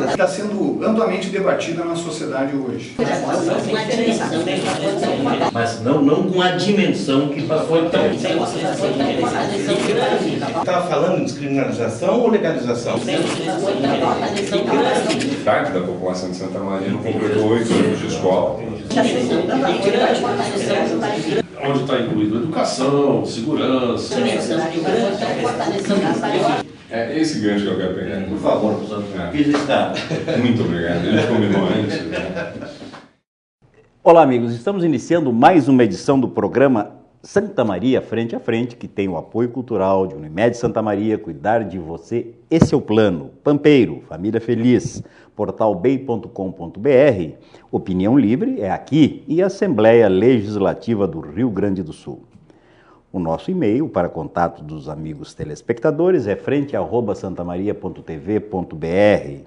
Está sendo amplamente debatida na sociedade hoje. Mas não com a dimensão que foi tão... Estava falando de descriminalização ou legalização? Metade da população de Santa Maria não completou 8 anos de escola. Onde está incluído educação, segurança. É esse gancho que eu quero pegar. Por favor, professor. Aqui já está. Muito obrigado. A gente combinou antes. Né? Olá, amigos. Estamos iniciando mais uma edição do programa Santa Maria Frente a Frente, que tem o apoio cultural de Unimed Santa Maria, cuidar de você. Esse é o plano. Pampeiro, família feliz, portalbay.com.br, opinião livre é aqui e Assembleia Legislativa do Rio Grande do Sul. O nosso e-mail para contato dos amigos telespectadores é frente@santamaria.tv.br.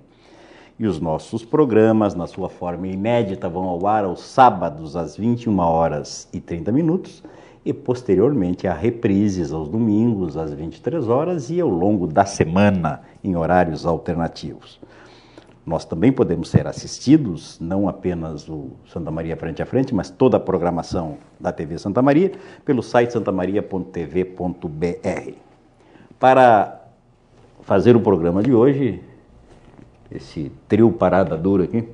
E os nossos programas, na sua forma inédita, vão ao ar aos sábados às 21h30 e posteriormente a reprises aos domingos às 23 horas e ao longo da semana em horários alternativos. Nós também podemos ser assistidos, não apenas o Santa Maria Frente a Frente, mas toda a programação da TV Santa Maria, pelo site santamaria.tv.br. Para fazer o programa de hoje, esse trio parada dura aqui,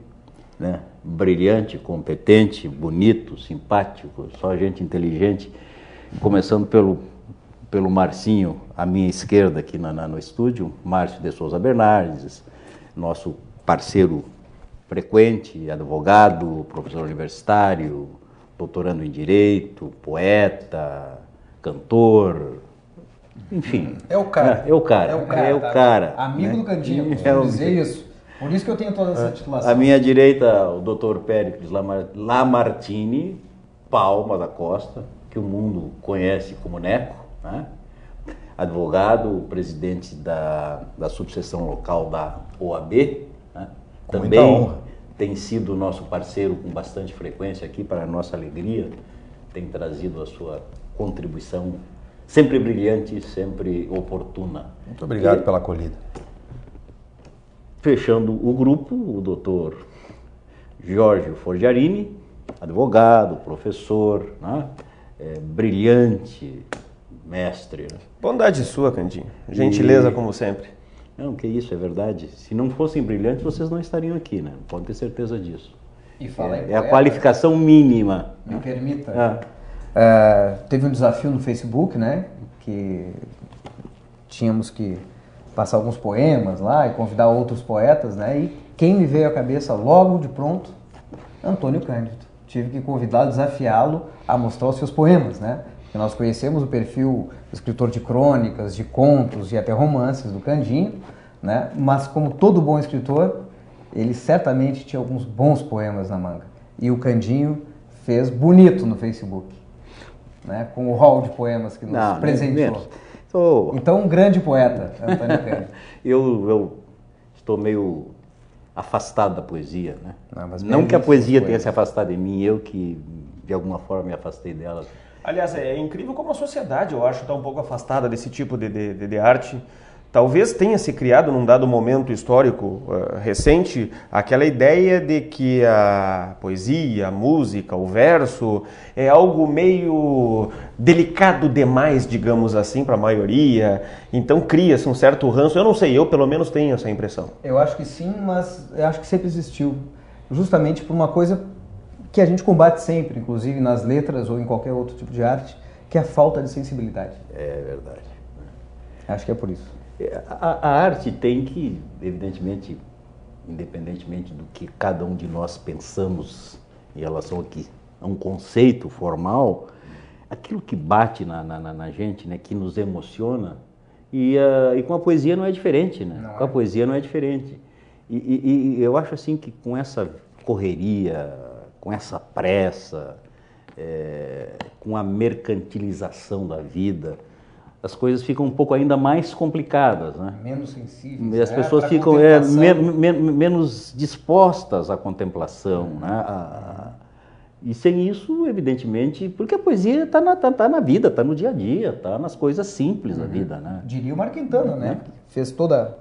né? Brilhante, competente, bonito, simpático, só gente inteligente, começando pelo Marcinho, à minha esquerda aqui no estúdio, Márcio de Souza Bernardes, nosso parceiro frequente, advogado, professor universitário, doutorando em Direito, poeta, cantor, enfim. É o cara. É o cara. Amigo, né? Do Candinho, dizer isso. Por isso que eu tenho toda essa titulação. À minha direita, o Dr. Péricles Lamartine, Palma da Costa, que o mundo conhece como Neco, né? Advogado, presidente da subseção local da OAB, né? Também tem sido nosso parceiro com bastante frequência aqui, para a nossa alegria, tem trazido a sua contribuição sempre brilhante, sempre oportuna. Muito obrigado pela acolhida. Fechando o grupo, o doutor Jorge Forgiarini, advogado, professor, né? Brilhante, mestre. Né? Bondade sua, Candinho. Gentileza como sempre. Não, que isso, é verdade. Se não fossem brilhantes, vocês não estariam aqui, né? Pode ter certeza disso. E fala é a qualificação mínima. Me permita. Teve um desafio no Facebook, né? Que tínhamos que passar alguns poemas lá e convidar outros poetas, né? E quem me veio à cabeça logo de pronto? Antônio Cândido. Tive que convidá-lo, desafiá-lo a mostrar os seus poemas, né? Porque nós conhecemos o perfil do escritor de crônicas, de contos e até romances do Candinho, né? Mas como todo bom escritor, ele certamente tinha alguns bons poemas na manga. E o Candinho fez bonito no Facebook, né? Com o hall de poemas que nos presenteou. Então, um grande poeta, Antônio Cândido. Eu estou meio afastado da poesia, né? Não que a poesia tenha se afastado de mim, eu que de alguma forma me afastei dela. Aliás, é incrível como a sociedade, eu acho, está um pouco afastada desse tipo de arte. Talvez tenha se criado num dado momento histórico recente aquela ideia de que a poesia, a música, o verso é algo meio delicado demais, digamos assim, para a maioria. Então cria-se um certo ranço. Eu não sei, eu pelo menos tenho essa impressão. Eu acho que sim, mas eu acho que sempre existiu. Justamente por uma coisa que a gente combate sempre, inclusive nas letras ou em qualquer outro tipo de arte, que é a falta de sensibilidade. É verdade. Acho que é por isso. A arte tem que, evidentemente, independentemente do que cada um de nós pensamos em relação a um conceito formal, aquilo que bate na gente, né, que nos emociona, e com a poesia não é diferente, né? Com a poesia não é diferente. E eu acho assim que com essa correria, com essa pressa, com a mercantilização da vida, as coisas ficam um pouco ainda mais complicadas, né? Menos sensíveis. E as pessoas ficam menos dispostas à contemplação, né? E sem isso, evidentemente, porque a poesia está na vida, está no dia a dia, está nas coisas simples da vida, né? Diria o Mar Quintana, né? Fez toda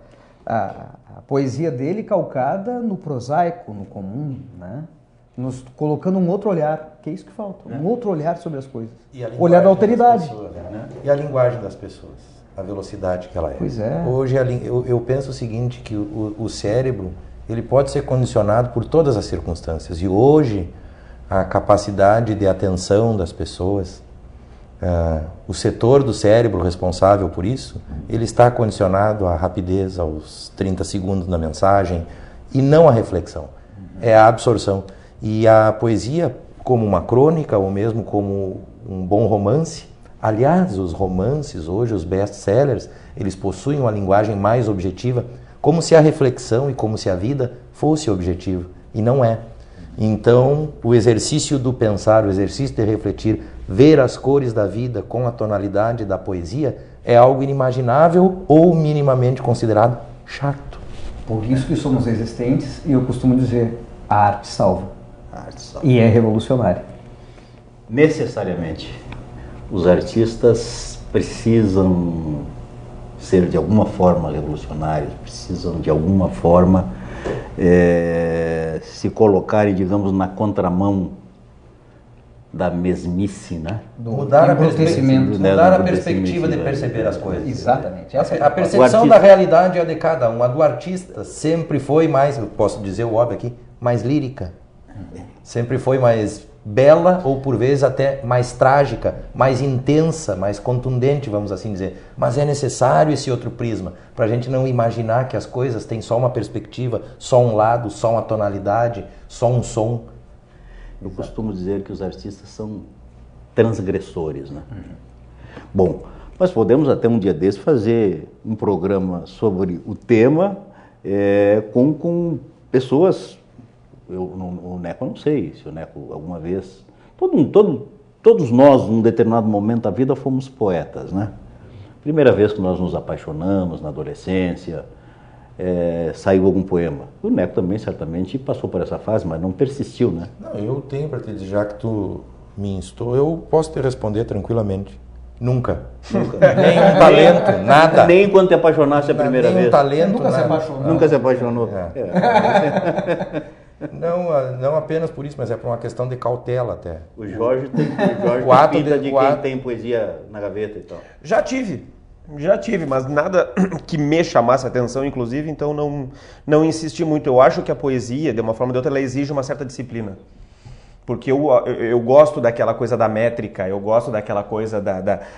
a poesia dele calcada no prosaico, no comum, né? Nos colocando um outro olhar, que é isso que falta, um outro olhar sobre as coisas. Olhar da alteridade. Né? E a linguagem das pessoas, a velocidade que ela é. Pois é. Hoje eu penso o seguinte, que o cérebro ele pode ser condicionado por todas as circunstâncias. E hoje a capacidade de atenção das pessoas, o setor do cérebro responsável por isso, ele está condicionado à rapidez, aos 30 segundos da mensagem, e não à reflexão, é a absorção. E a poesia, como uma crônica, ou mesmo como um bom romance, aliás, os romances hoje, os best-sellers, eles possuem uma linguagem mais objetiva, como se a reflexão e como se a vida fosse objetiva, e não é. Então, o exercício do pensar, o exercício de refletir, ver as cores da vida com a tonalidade da poesia, é algo inimaginável ou minimamente considerado chato. Por isso que somos resistentes, e eu costumo dizer, a arte salva. A arte salva. E é revolucionária. Necessariamente, os artistas precisam ser de alguma forma revolucionários, precisam de alguma forma se colocarem, digamos, na contramão da mesmice, né? Mudar a perspectiva de perceber as coisas. Exatamente. A percepção da realidade é a de cada um. A do artista sempre foi mais, eu posso dizer o óbvio aqui, mais lírica. Sempre foi mais bela ou por vezes até mais trágica, mais intensa, mais contundente, vamos assim dizer. Mas é necessário esse outro prisma, para a gente não imaginar que as coisas têm só uma perspectiva, só um lado, só uma tonalidade, só um som. Eu costumo dizer que os artistas são transgressores, né? Bom, nós podemos até um dia desse fazer um programa sobre o tema com pessoas. O Neco, eu não sei se o Neco alguma vez... Todos nós, num determinado momento da vida, fomos poetas, né? Primeira vez que nós nos apaixonamos, na adolescência, saiu algum poema. O Neco também, certamente, passou por essa fase, mas não persistiu, né? Não, eu tenho para te dizer, já que tu me instou, eu posso te responder tranquilamente. Nunca. Nem um talento, nada. Nem quando te apaixonaste a primeira vez. Nem um talento, Nunca se nada. apaixonou. Nunca se apaixonou. Não apenas por isso, mas é por uma questão de cautela até. O Jorge tem pinta de quem tem poesia na gaveta e tal. Já tive, mas nada que me chamasse a atenção, inclusive, então não insisti muito. Eu acho que a poesia, de uma forma ou de outra, ela exige uma certa disciplina. Porque eu gosto daquela coisa da métrica, eu gosto daquela coisa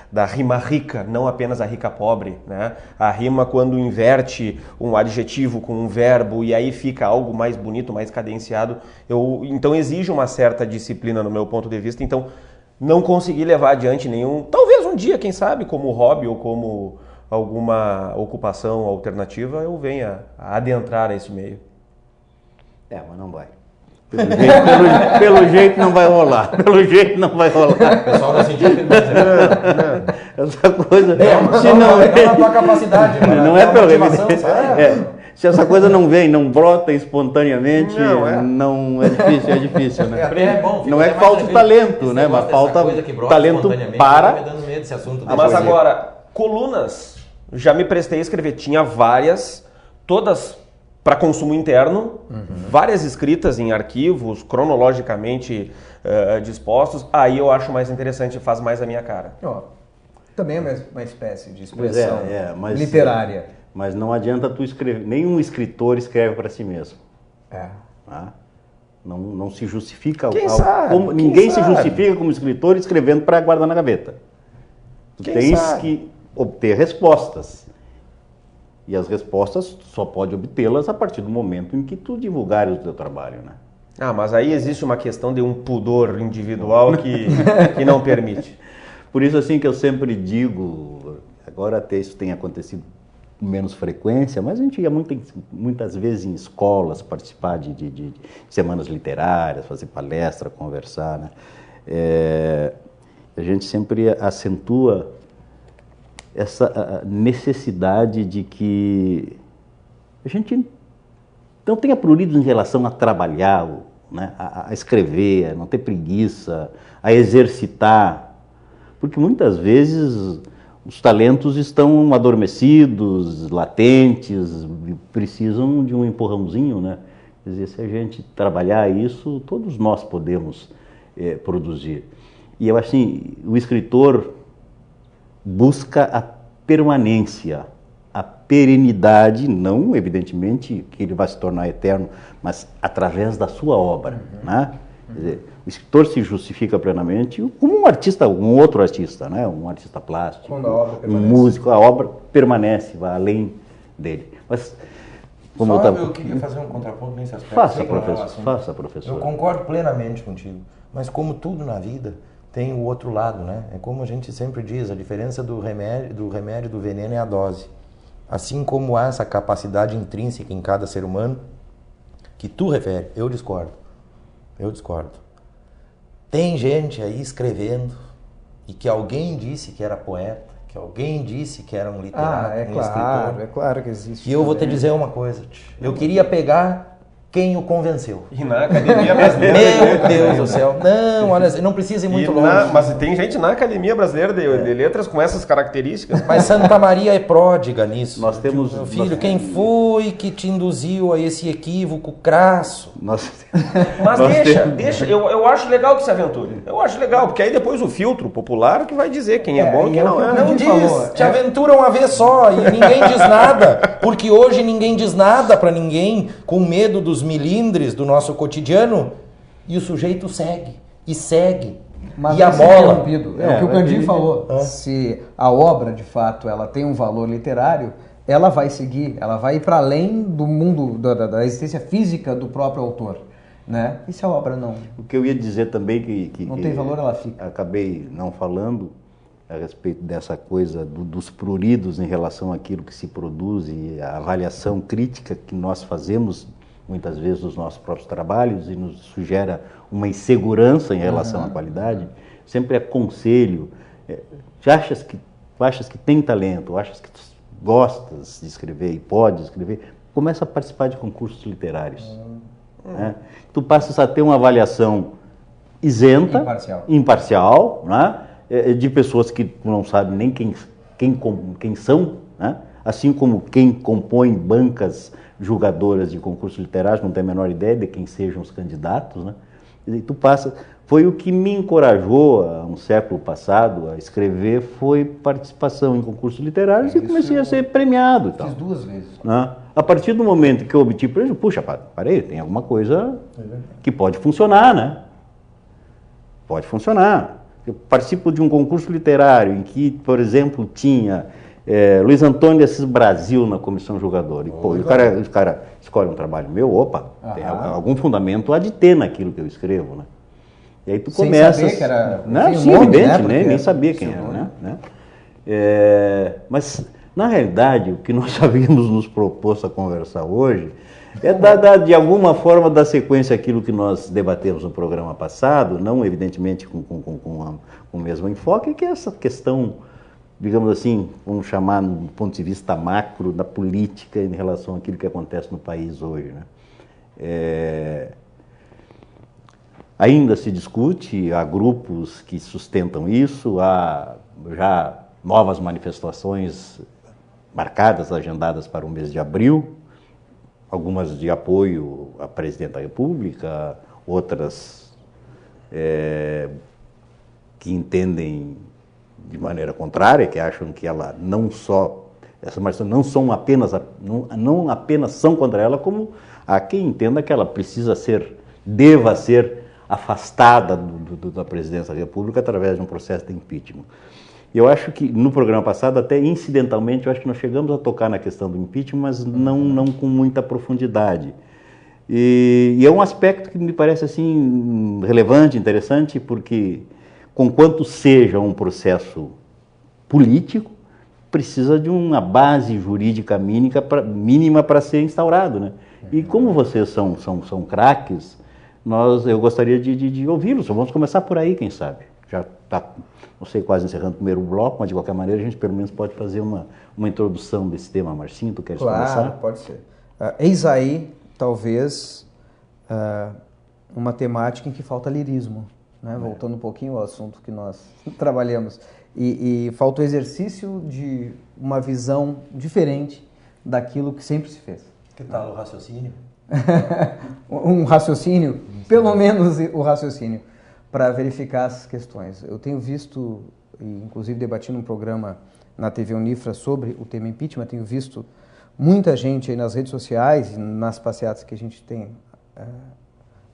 da rima rica, não apenas a rica pobre, né? A rima quando inverte um adjetivo com um verbo e aí fica algo mais bonito, mais cadenciado. Então exige uma certa disciplina no meu ponto de vista, então não consegui levar adiante nenhum... Talvez um dia, quem sabe, como hobby ou como alguma ocupação alternativa, eu venha a adentrar esse meio. Mas não vai. Pelo jeito não vai rolar. Pelo jeito não vai rolar. O pessoal não sentiu que Essa coisa. Se não é a tua capacidade, não é pelo se essa coisa não vem, não brota espontaneamente, não é difícil, né? Não é que falta o talento, né? Mas falta talento para. Mas agora, colunas, já me prestei a escrever, tinha várias, todas para consumo interno, várias escritas em arquivos, cronologicamente dispostos, aí eu acho mais interessante, faz mais a minha cara. Também é uma espécie de expressão mas, literária. Mas não adianta tu escrever, nenhum escritor escreve para si mesmo. Tá? Não se justifica. Ninguém se justifica como escritor escrevendo para guardar na gaveta. Tu tens que obter respostas. E as respostas só pode obtê-las a partir do momento em que tu divulgares o teu trabalho, né? Mas aí existe uma questão de um pudor individual que não permite. Por isso, assim, que eu sempre digo, agora até isso tem acontecido com menos frequência, mas a gente ia muitas vezes em escolas participar de semanas literárias, fazer palestra, conversar, né? A gente sempre acentua essa necessidade de que a gente não tenha pruridos em relação a trabalhar, né, a escrever, a não ter preguiça, a exercitar. Porque muitas vezes os talentos estão adormecidos, latentes, precisam de um empurrãozinho, né? Quer dizer, se a gente trabalhar isso, todos nós podemos produzir. E eu acho assim, o escritor busca a permanência, a perenidade, não evidentemente que ele vai se tornar eterno, mas através da sua obra, né? Quer dizer, o escritor se justifica plenamente como um artista, um outro artista, né? Um artista plástico, Quando a obra um permanece. músico, a obra permanece, vai além dele. Mas como Só eu tava... eu queria fazer um contraponto nesse aspecto. Faça, Sei que não é um professor, assunto. faça, professor. Eu concordo plenamente contigo, mas como tudo na vida tem o outro lado, né? É como a gente sempre diz, a diferença do remédio e do veneno é a dose. Assim como há essa capacidade intrínseca em cada ser humano, que tu refere, eu discordo. Tem gente aí escrevendo e que alguém disse que era poeta, que alguém disse que era um literato, escritor. É claro que existe. E eu vou te dizer uma coisa, eu queria pegar quem o convenceu. E na Academia Brasileira... Meu Deus do céu. Não, olha, não precisa ir muito longe. Mas tem gente na Academia Brasileira de Letras com essas características. Mas Santa Maria é pródiga nisso. Nós temos... Meu filho, quem foi que te induziu a esse equívoco crasso? Nós Mas nós deixa. Eu acho legal que se aventure. Eu acho legal, porque aí depois o filtro popular que vai dizer quem é bom e quem não é. Não diz, falou, te aventura uma vez só e ninguém diz nada, porque hoje ninguém diz nada pra ninguém, com medo dos milindres do nosso cotidiano, e o sujeito segue, e segue, Mas e a vai ser bola. interrompido. É o que o Candinho falou. Se a obra, de fato, ela tem um valor literário, ela vai seguir, ela vai ir para além do mundo, da existência física do próprio autor. Né? E se a obra não... O que eu ia dizer também que Não tem valor, ela fica. Acabei não falando a respeito dessa coisa dos pruridos em relação àquilo que se produz e a avaliação crítica que nós fazemos muitas vezes dos nossos próprios trabalhos e nos sugere uma insegurança em relação à qualidade. Sempre aconselho, achas que tem talento, achas que gostas de escrever e pode escrever, começa a participar de concursos literários. Né? Tu passas a ter uma avaliação isenta, imparcial, né? De pessoas que tu não sabe nem quem são, né? Assim como quem compõe bancas julgadoras de concursos literários não tem a menor ideia de quem sejam os candidatos, né? E tu passa, foi o que me encorajou há um século passado a escrever, foi participação em concursos literários e comecei a ser premiado. Fiz 2 vezes. Né? A partir do momento que eu obtive prêmio, puxa, parei, tem alguma coisa que pode funcionar, né? Pode funcionar. Eu participo de um concurso literário em que, por exemplo, tinha Luiz Antônio de Assis Brasil na comissão julgadora. E, pô, o cara escolhe um trabalho meu, tem algum fundamento há de ter naquilo que eu escrevo, né? E aí tu começa... Sem saber que era... Não, sim, evidente, né? Nem sabia quem era, né? Mas, na realidade, o que nós havíamos nos proposto a conversar hoje é de alguma forma dar sequência àquilo que nós debatemos no programa passado, não evidentemente com o mesmo enfoque, que é essa questão, digamos assim, vamos chamar do ponto de vista macro da política em relação àquilo que acontece no país hoje, né? Ainda se discute, há grupos que sustentam isso, há já novas manifestações marcadas, agendadas para o mês de abril, algumas de apoio à Presidente da República, outras que entendem de maneira contrária, que acham que ela essas manifestações não apenas são contra ela, como há quem entenda que ela deva ser afastada da Presidência da República através de um processo de impeachment. Eu acho que no programa passado, até incidentalmente, eu acho que nós chegamos a tocar na questão do impeachment, mas não com muita profundidade. E é um aspecto que me parece assim relevante, interessante, porque conquanto seja um processo político, precisa de uma base jurídica mínima para ser instaurado, né? E como vocês são craques, eu gostaria de ouvi-los. Vamos começar por aí, quem sabe. Já está, não sei, quase encerrando o primeiro bloco, mas de qualquer maneira a gente pelo menos pode fazer uma introdução desse tema. Marcinho, tu queres começar? Claro, pode ser. Eis aí, talvez, uma temática em que falta lirismo, né? Voltando um pouquinho ao assunto que nós trabalhamos. E falta o exercício de uma visão diferente daquilo que sempre se fez. Que tal o raciocínio? Um raciocínio, pelo menos o raciocínio, para verificar as questões. Eu tenho visto, e inclusive debati num programa na TV Unifra sobre o tema impeachment, tenho visto muita gente aí nas redes sociais e nas passeatas que a gente tem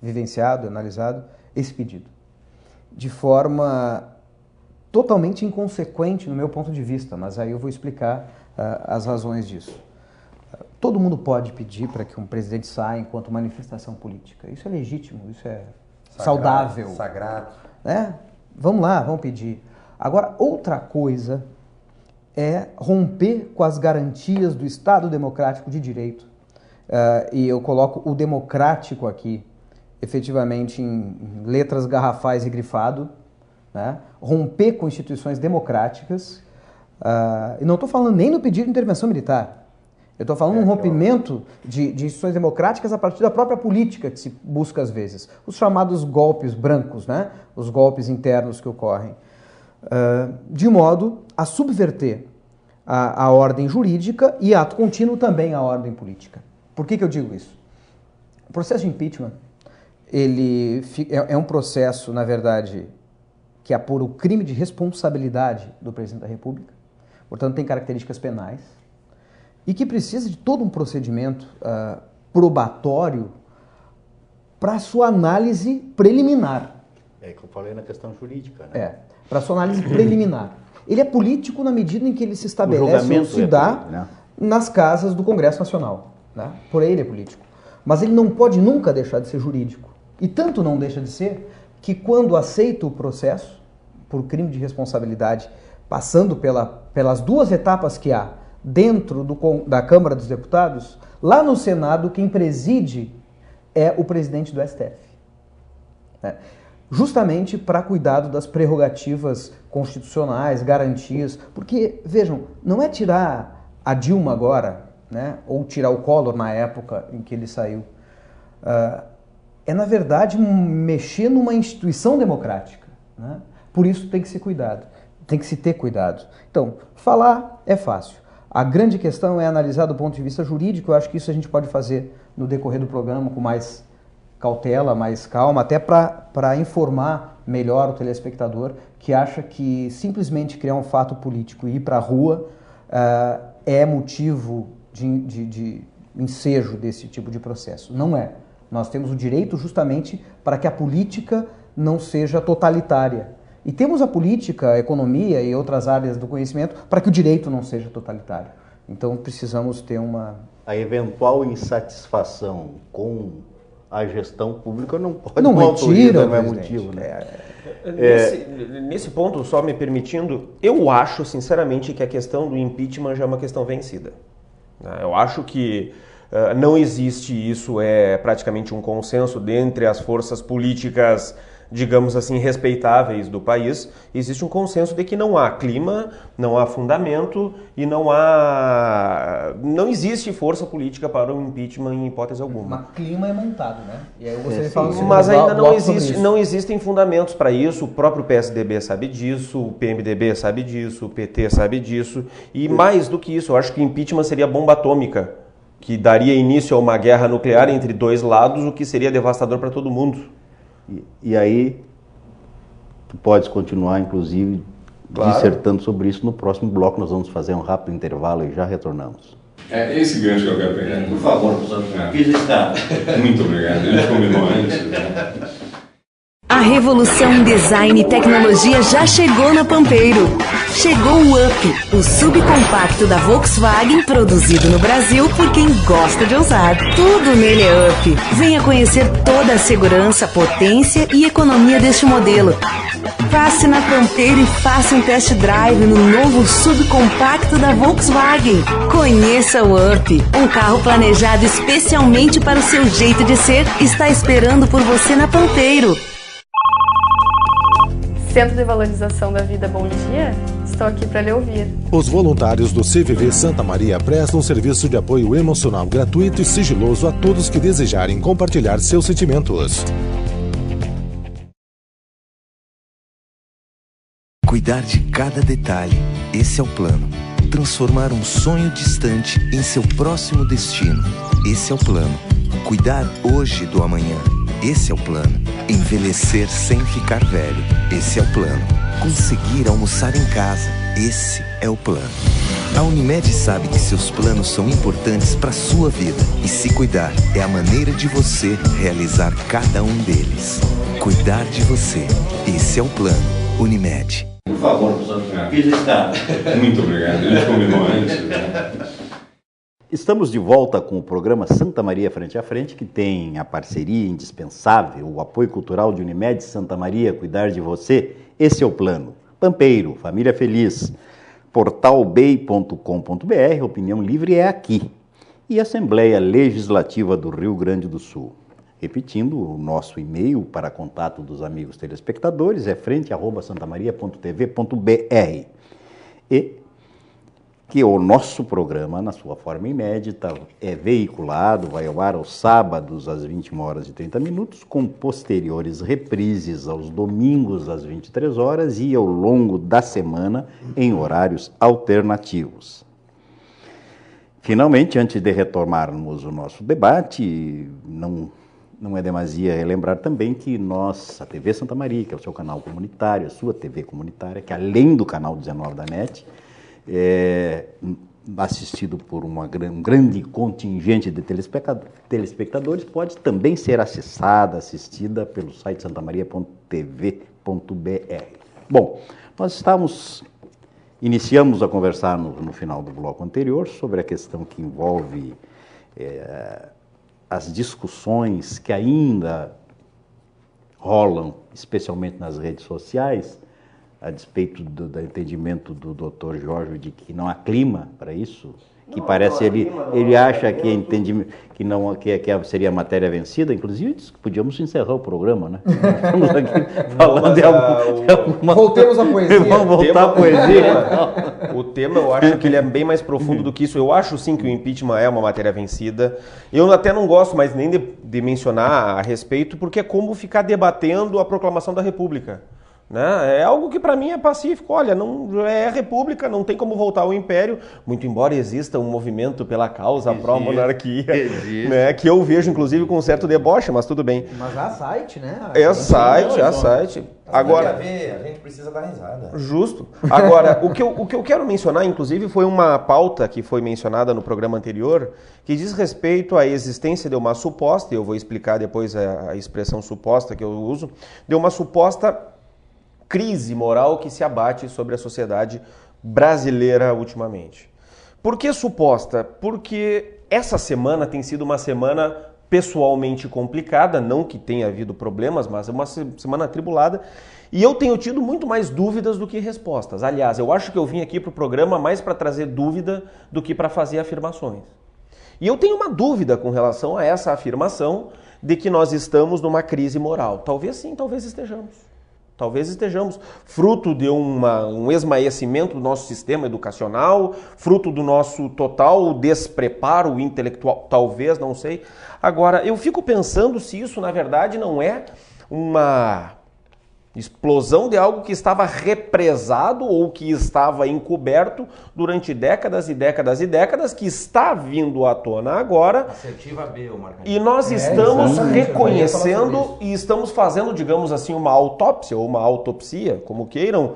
vivenciado, analisado, esse pedido. De forma totalmente inconsequente no meu ponto de vista, mas aí eu vou explicar as razões disso. Todo mundo pode pedir para que um presidente saia enquanto manifestação política. Isso é legítimo, isso é saudável. Sagrado. Né? Vamos lá, vamos pedir. Agora, outra coisa é romper com as garantias do Estado Democrático de Direito. E eu coloco o democrático aqui, efetivamente em letras garrafais e grifado, né? Romper com instituições democráticas. E não estou falando nem no pedido de intervenção militar. Eu estou falando de um rompimento de instituições democráticas a partir da própria política que se busca às vezes. Os chamados golpes brancos, né? Os golpes internos que ocorrem. De modo a subverter a ordem jurídica e, ato contínuo, também a ordem política. Por que eu digo isso? O processo de impeachment ele é um processo, na verdade, que apura o crime de responsabilidade do presidente da República, portanto tem características penais, e que precisa de todo um procedimento probatório para sua análise preliminar. É que eu falei na questão jurídica, né? Para sua análise preliminar. Ele é político na medida em que ele se estabelece ou se dá nas casas do Congresso Nacional. Né? Por aí ele é político. Mas ele não pode nunca deixar de ser jurídico. E tanto não deixa de ser que quando aceita o processo por crime de responsabilidade, passando pelas duas etapas que há dentro da Câmara dos Deputados, lá no Senado quem preside é o presidente do STF. Né? Justamente para cuidado das prerrogativas constitucionais, garantias, porque, vejam, não é tirar a Dilma agora, né, ou tirar o Collor na época em que ele saiu, é, na verdade, mexer numa instituição democrática. Né? Por isso tem que ser cuidado, tem que se ter cuidado. Então, falar é fácil. A grande questão é analisar do ponto de vista jurídico. Eu acho que isso a gente pode fazer no decorrer do programa com mais cautela, mais calma, até para informar melhor o telespectador que acha que simplesmente criar um fato político e ir para a rua é motivo de ensejo desse tipo de processo. Não é. Nós temos o direito justamente para que a política não seja totalitária. E temos a política, a economia e outras áreas do conhecimento para que o direito não seja totalitário. Então precisamos ter uma... A eventual insatisfação com a gestão pública não pode não é tiro, não é motivo, né? Nesse ponto, só me permitindo, eu acho sinceramente que a questão do impeachment já é uma questão vencida. Eu acho que não existe isso, é praticamente um consenso dentre as forças políticas, digamos assim, respeitáveis do país. Existe um consenso de que não há clima, não há fundamento e não existe força política para o impeachment em hipótese alguma. Mas clima é montado, né? E aí você fala mas ainda não existem fundamentos para isso. O próprio PSDB sabe disso, o PMDB sabe disso, o PT sabe disso. E mais do que isso, eu acho que o impeachment seria bomba atômica, que daria início a uma guerra nuclear entre dois lados, o que seria devastador para todo mundo. E aí, tu podes continuar, inclusive, dissertando sobre isso no próximo bloco. Nós vamos fazer um rápido intervalo e já retornamos. É esse gancho que eu quero pegar. Por favor, professor. Está. Muito obrigado. A gente combinou antes. Né? A revolução em design e tecnologia já chegou na Pampeiro. Chegou o Up, o subcompacto da Volkswagen, produzido no Brasil por quem gosta de ousar. Tudo nele é Up. Venha conhecer toda a segurança, potência e economia deste modelo. Passe na Pampeiro e faça um test drive no novo subcompacto da Volkswagen. Conheça o Up, um carro planejado especialmente para o seu jeito de ser, está esperando por você na Pampeiro. Centro de Valorização da Vida Bom Dia, estou aqui para lhe ouvir. Os voluntários do CVV Santa Maria prestam um serviço de apoio emocional gratuito e sigiloso a todos que desejarem compartilhar seus sentimentos. Cuidar de cada detalhe, esse é o plano. Transformar um sonho distante em seu próximo destino, esse é o plano. Cuidar hoje do amanhã, esse é o plano. Envelhecer sem ficar velho, esse é o plano. Conseguir almoçar em casa, esse é o plano. A Unimed sabe que seus planos são importantes para a sua vida e se cuidar é a maneira de você realizar cada um deles. Cuidar de você, esse é o plano. Unimed. Por favor, professor, aqui já está. Muito obrigado, a gente combinou antes. Né? Estamos de volta com o programa Santa Maria Frente a Frente, que tem a parceria indispensável, o apoio cultural de Unimed Santa Maria, cuidar de você, esse é o plano. Pampeiro, família feliz, portalbay.com.br, opinião livre é aqui. E Assembleia Legislativa do Rio Grande do Sul. Repetindo, o nosso e-mail para contato dos amigos telespectadores é frente@santamaria.tv.br. E que o nosso programa, na sua forma inédita, é veiculado, vai ao ar aos sábados às 21h30, com posteriores reprises aos domingos às 23 horas e ao longo da semana em horários alternativos. Finalmente, antes de retomarmos o nosso debate, não é demasia relembrar também que nós, a TV Santa Maria, que é o seu canal comunitário, a sua TV comunitária, que além do canal 19 da NET, assistido por um grande contingente de telespectadores, pode também ser assistida pelo site santamaria.tv.br. Bom, nós iniciamos a conversar no final do bloco anterior sobre a questão que envolve as discussões que ainda rolam, especialmente nas redes sociais, a despeito do entendimento do Dr. Jorge de que não há clima para isso, que não, parece ele acha que entende que não que seria matéria vencida, inclusive disse que podíamos encerrar o programa, né? Estamos aqui falando de alguma... Voltemos à poesia. Vamos voltar à poesia. O tema eu acho que ele é bem mais profundo do que isso. Eu acho sim que o impeachment é uma matéria vencida. Eu até não gosto mais nem de mencionar a respeito, porque é como ficar debatendo a proclamação da República. Né? É algo que para mim é pacífico. Olha, não é república, não tem como voltar ao império, muito embora exista um movimento pela causa pró-monarquia, né? Que eu vejo inclusive com um certo deboche, mas tudo bem. Mas há site, né? É site. Agora, a gente precisa dar risada. Justo. Agora, o que eu quero mencionar, inclusive, foi uma pauta que foi mencionada no programa anterior, que diz respeito à existência de uma suposta, e eu vou explicar depois a expressão suposta que eu uso, de uma suposta crise moral que se abate sobre a sociedade brasileira ultimamente. Por que suposta? Porque essa semana tem sido uma semana pessoalmente complicada, não que tenha havido problemas, mas é uma semana atribulada, e eu tenho tido muito mais dúvidas do que respostas. Aliás, eu acho que eu vim aqui para o programa mais para trazer dúvida do que para fazer afirmações. E eu tenho uma dúvida com relação a essa afirmação de que nós estamos numa crise moral. Talvez sim, talvez estejamos. Talvez estejamos fruto de um esmaecimento do nosso sistema educacional, fruto do nosso total despreparo intelectual, talvez, não sei. Agora, eu fico pensando se isso, na verdade, não é uma explosão de algo que estava represado ou que estava encoberto durante décadas e décadas e décadas, que está vindo à tona agora. Assertiva B, o e nós estamos reconhecendo e estamos fazendo, digamos assim, uma autópsia ou uma autopsia, como queiram,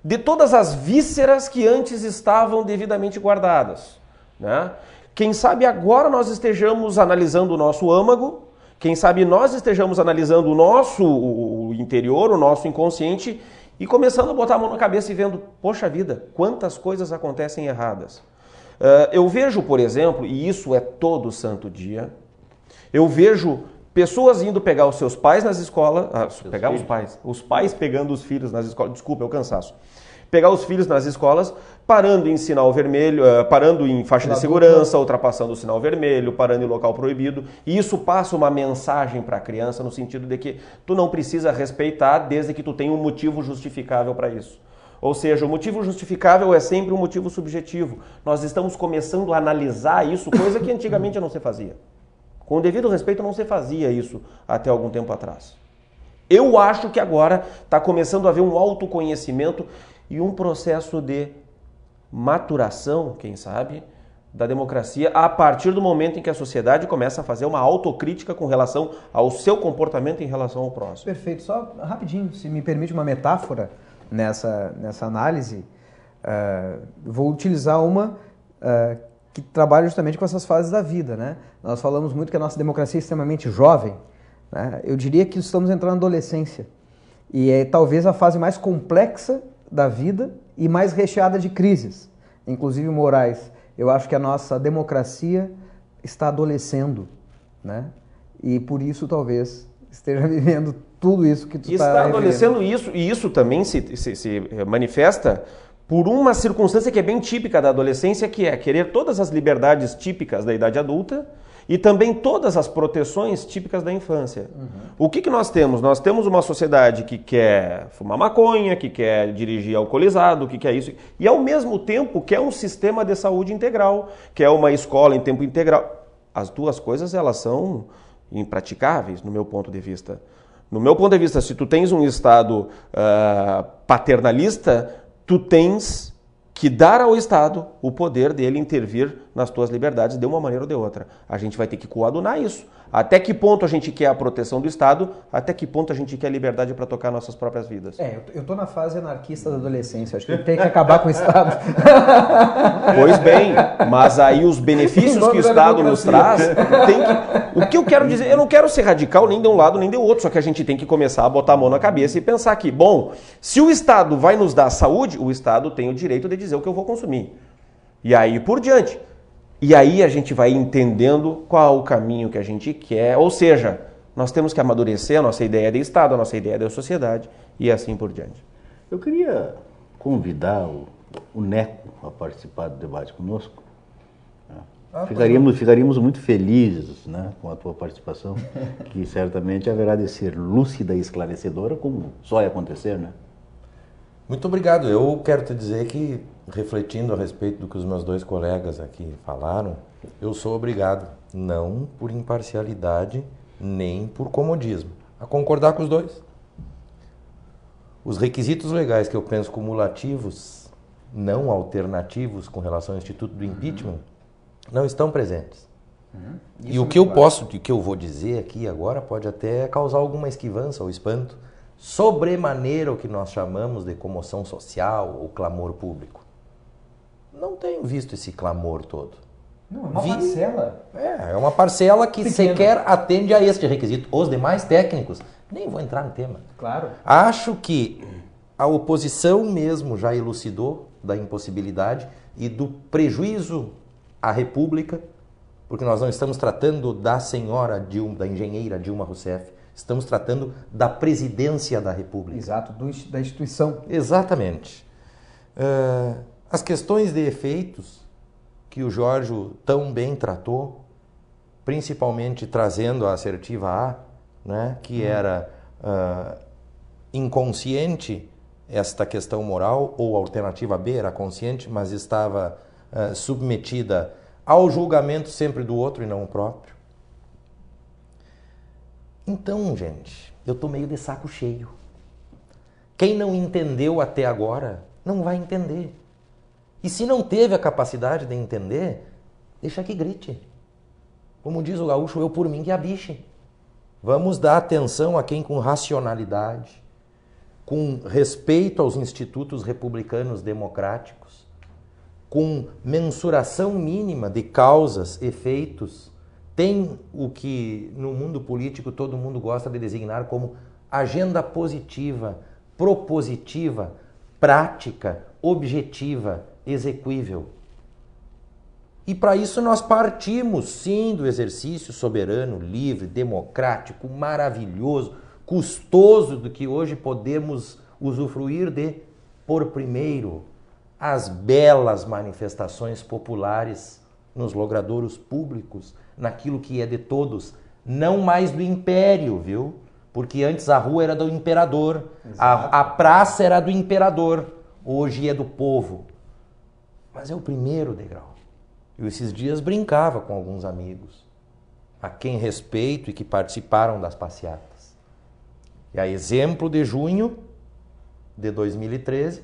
de todas as vísceras que antes estavam devidamente guardadas, né? Quem sabe agora nós estejamos analisando o nosso âmago, quem sabe nós estejamos analisando o nosso interior, o nosso inconsciente, e começando a botar a mão na cabeça e vendo, poxa vida, quantas coisas acontecem erradas. Eu vejo, por exemplo, e isso é todo santo dia, eu vejo pessoas indo pegar os seus pais nas escolas, os pais pegando os filhos nas escolas, desculpa, é o cansaço. Pegar os filhos nas escolas, parando em sinal vermelho, parando em faixa de segurança, ultrapassando o sinal vermelho, parando em local proibido. E isso passa uma mensagem para a criança no sentido de que tu não precisa respeitar desde que tu tenha um motivo justificável para isso. Ou seja, o motivo justificável é sempre um motivo subjetivo. Nós estamos começando a analisar isso, coisa que antigamente não se fazia. Com o devido respeito, não se fazia isso até algum tempo atrás. Eu acho que agora está começando a haver um autoconhecimento e um processo de maturação, quem sabe, da democracia a partir do momento em que a sociedade começa a fazer uma autocrítica com relação ao seu comportamento em relação ao próximo. Perfeito. Só rapidinho, se me permite uma metáfora nessa análise, vou utilizar uma que trabalha justamente com essas fases da vida, né? Nós falamos muito que a nossa democracia é extremamente jovem, né? Eu diria que estamos entrando na adolescência e é talvez a fase mais complexa da vida e mais recheada de crises, inclusive morais. Eu acho que a nossa democracia está adolescendo, né? E por isso talvez esteja vivendo tudo isso que tu está adolescendo e isso também se manifesta por uma circunstância que é bem típica da adolescência, que é querer todas as liberdades típicas da idade adulta e também todas as proteções típicas da infância. O que nós temos? Nós temos uma sociedade que quer fumar maconha, que quer dirigir alcoolizado, que quer isso, e ao mesmo tempo quer um sistema de saúde integral, quer uma escola em tempo integral. As duas coisas, elas são impraticáveis, no meu ponto de vista. No meu ponto de vista, se tu tens um Estado paternalista, tu tens que dar ao Estado o poder dele intervir nas tuas liberdades de uma maneira ou de outra. A gente vai ter que coadunar isso. Até que ponto a gente quer a proteção do Estado, até que ponto a gente quer a liberdade para tocar nossas próprias vidas. Eu tô na fase anarquista da adolescência, acho que tem que acabar com o Estado. Pois bem, mas aí os benefícios que o Estado nos traz, o que eu quero dizer, eu não quero ser radical nem de um lado nem de outro, só que a gente tem que começar a botar a mão na cabeça e pensar que, bom, se o Estado vai nos dar saúde, o Estado tem o direito de dizer o que eu vou consumir. E aí por diante. E aí a gente vai entendendo qual o caminho que a gente quer, ou seja, nós temos que amadurecer a nossa ideia de Estado, a nossa ideia de sociedade e assim por diante. Eu queria convidar o Neco a participar do debate conosco. Ficaríamos muito felizes, né, com a tua participação, que certamente haverá de ser lúcida e esclarecedora, como só é acontecer, né? Muito obrigado. Eu quero te dizer que, refletindo a respeito do que os meus dois colegas aqui falaram, eu sou obrigado, não por imparcialidade, nem por comodismo, a concordar com os dois. Os requisitos legais que eu penso cumulativos, não alternativos com relação ao Instituto do Impeachment, não estão presentes. E o que eu vou dizer aqui agora pode até causar alguma esquivança ou espanto, sobremaneira o que nós chamamos de comoção social ou clamor público. Não tenho visto esse clamor todo. Não, é uma parcela. É uma parcela que sequer atende a este requisito. Os demais técnicos, nem vou entrar no tema. Claro. Acho que a oposição mesmo já elucidou da impossibilidade e do prejuízo à República, porque nós não estamos tratando da senhora Dilma, da engenheira Dilma Rousseff, estamos tratando da presidência da República. Exato, da instituição. Exatamente. As questões de efeitos que o Jorge tão bem tratou, principalmente trazendo a assertiva A, né, que era inconsciente esta questão moral, ou a alternativa B era consciente, mas estava submetida ao julgamento sempre do outro e não o próprio. Então, gente, eu tô meio de saco cheio. Quem não entendeu até agora, não vai entender. E se não teve a capacidade de entender, deixa que grite. Como diz o gaúcho, eu por mim que a biche. Vamos dar atenção a quem com racionalidade, com respeito aos institutos republicanos democráticos, com mensuração mínima de causas, efeitos, tem o que no mundo político todo mundo gosta de designar como agenda positiva, propositiva, prática, objetiva, exequível. E para isso nós partimos, sim, do exercício soberano, livre, democrático, maravilhoso, custoso do que hoje podemos usufruir de, por primeiro, as belas manifestações populares nos logradouros públicos, naquilo que é de todos, não mais do império, viu? Porque antes a rua era do imperador, a praça era do imperador, hoje é do povo. Mas é o primeiro degrau. Eu esses dias brincava com alguns amigos, a quem respeito e que participaram das passeatas. E a exemplo de junho de 2013,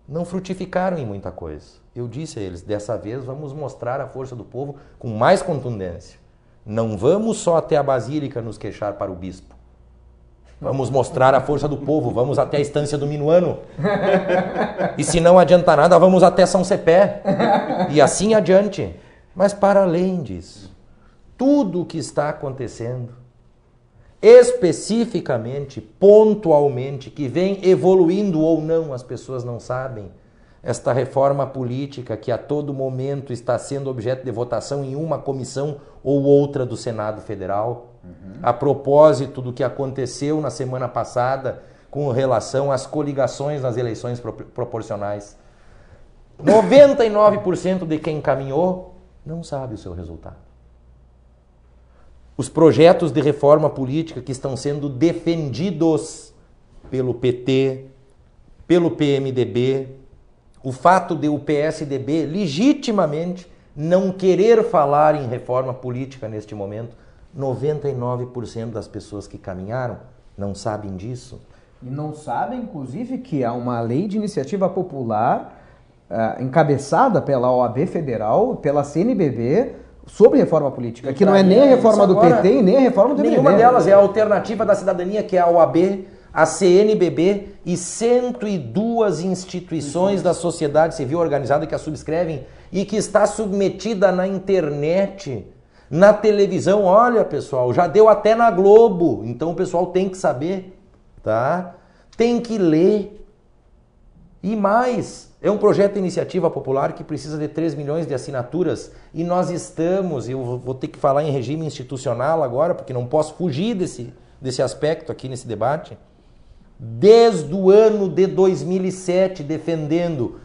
não frutificaram em muita coisa. Eu disse a eles, dessa vez vamos mostrar a força do povo com mais contundência. Não vamos só até a Basílica nos queixar para o bispo. Vamos mostrar a força do povo, vamos até a estância do Minuano. E se não adianta nada, vamos até São Cepé. E assim adiante. Mas para além disso, tudo o que está acontecendo, especificamente, pontualmente, que vem evoluindo ou não, as pessoas não sabem, esta reforma política que a todo momento está sendo objeto de votação em uma comissão ou outra do Senado Federal, a propósito do que aconteceu na semana passada com relação às coligações nas eleições proporcionais. 99% de quem caminhou não sabe o seu resultado. Os projetos de reforma política que estão sendo defendidos pelo PT, pelo PMDB, o fato de o PSDB legitimamente não querer falar em reforma política neste momento, 99% das pessoas que caminharam não sabem disso. E não sabem, inclusive, que há uma lei de iniciativa popular encabeçada pela OAB Federal, pela CNBB, sobre reforma política, que não é nem a reforma do PT e nem a reforma do MDB. Nenhuma delas é a Alternativa da Cidadania, que é a OAB, a CNBB e 102 instituições da sociedade civil organizada que a subscrevem e que está submetida na internet, na televisão. Olha, pessoal, já deu até na Globo, então o pessoal tem que saber, tá? Tem que ler. E mais, é um projeto de iniciativa popular que precisa de 3 milhões de assinaturas e nós estamos, eu vou ter que falar em regime institucional agora, porque não posso fugir desse aspecto aqui nesse debate, desde o ano de 2007 defendendo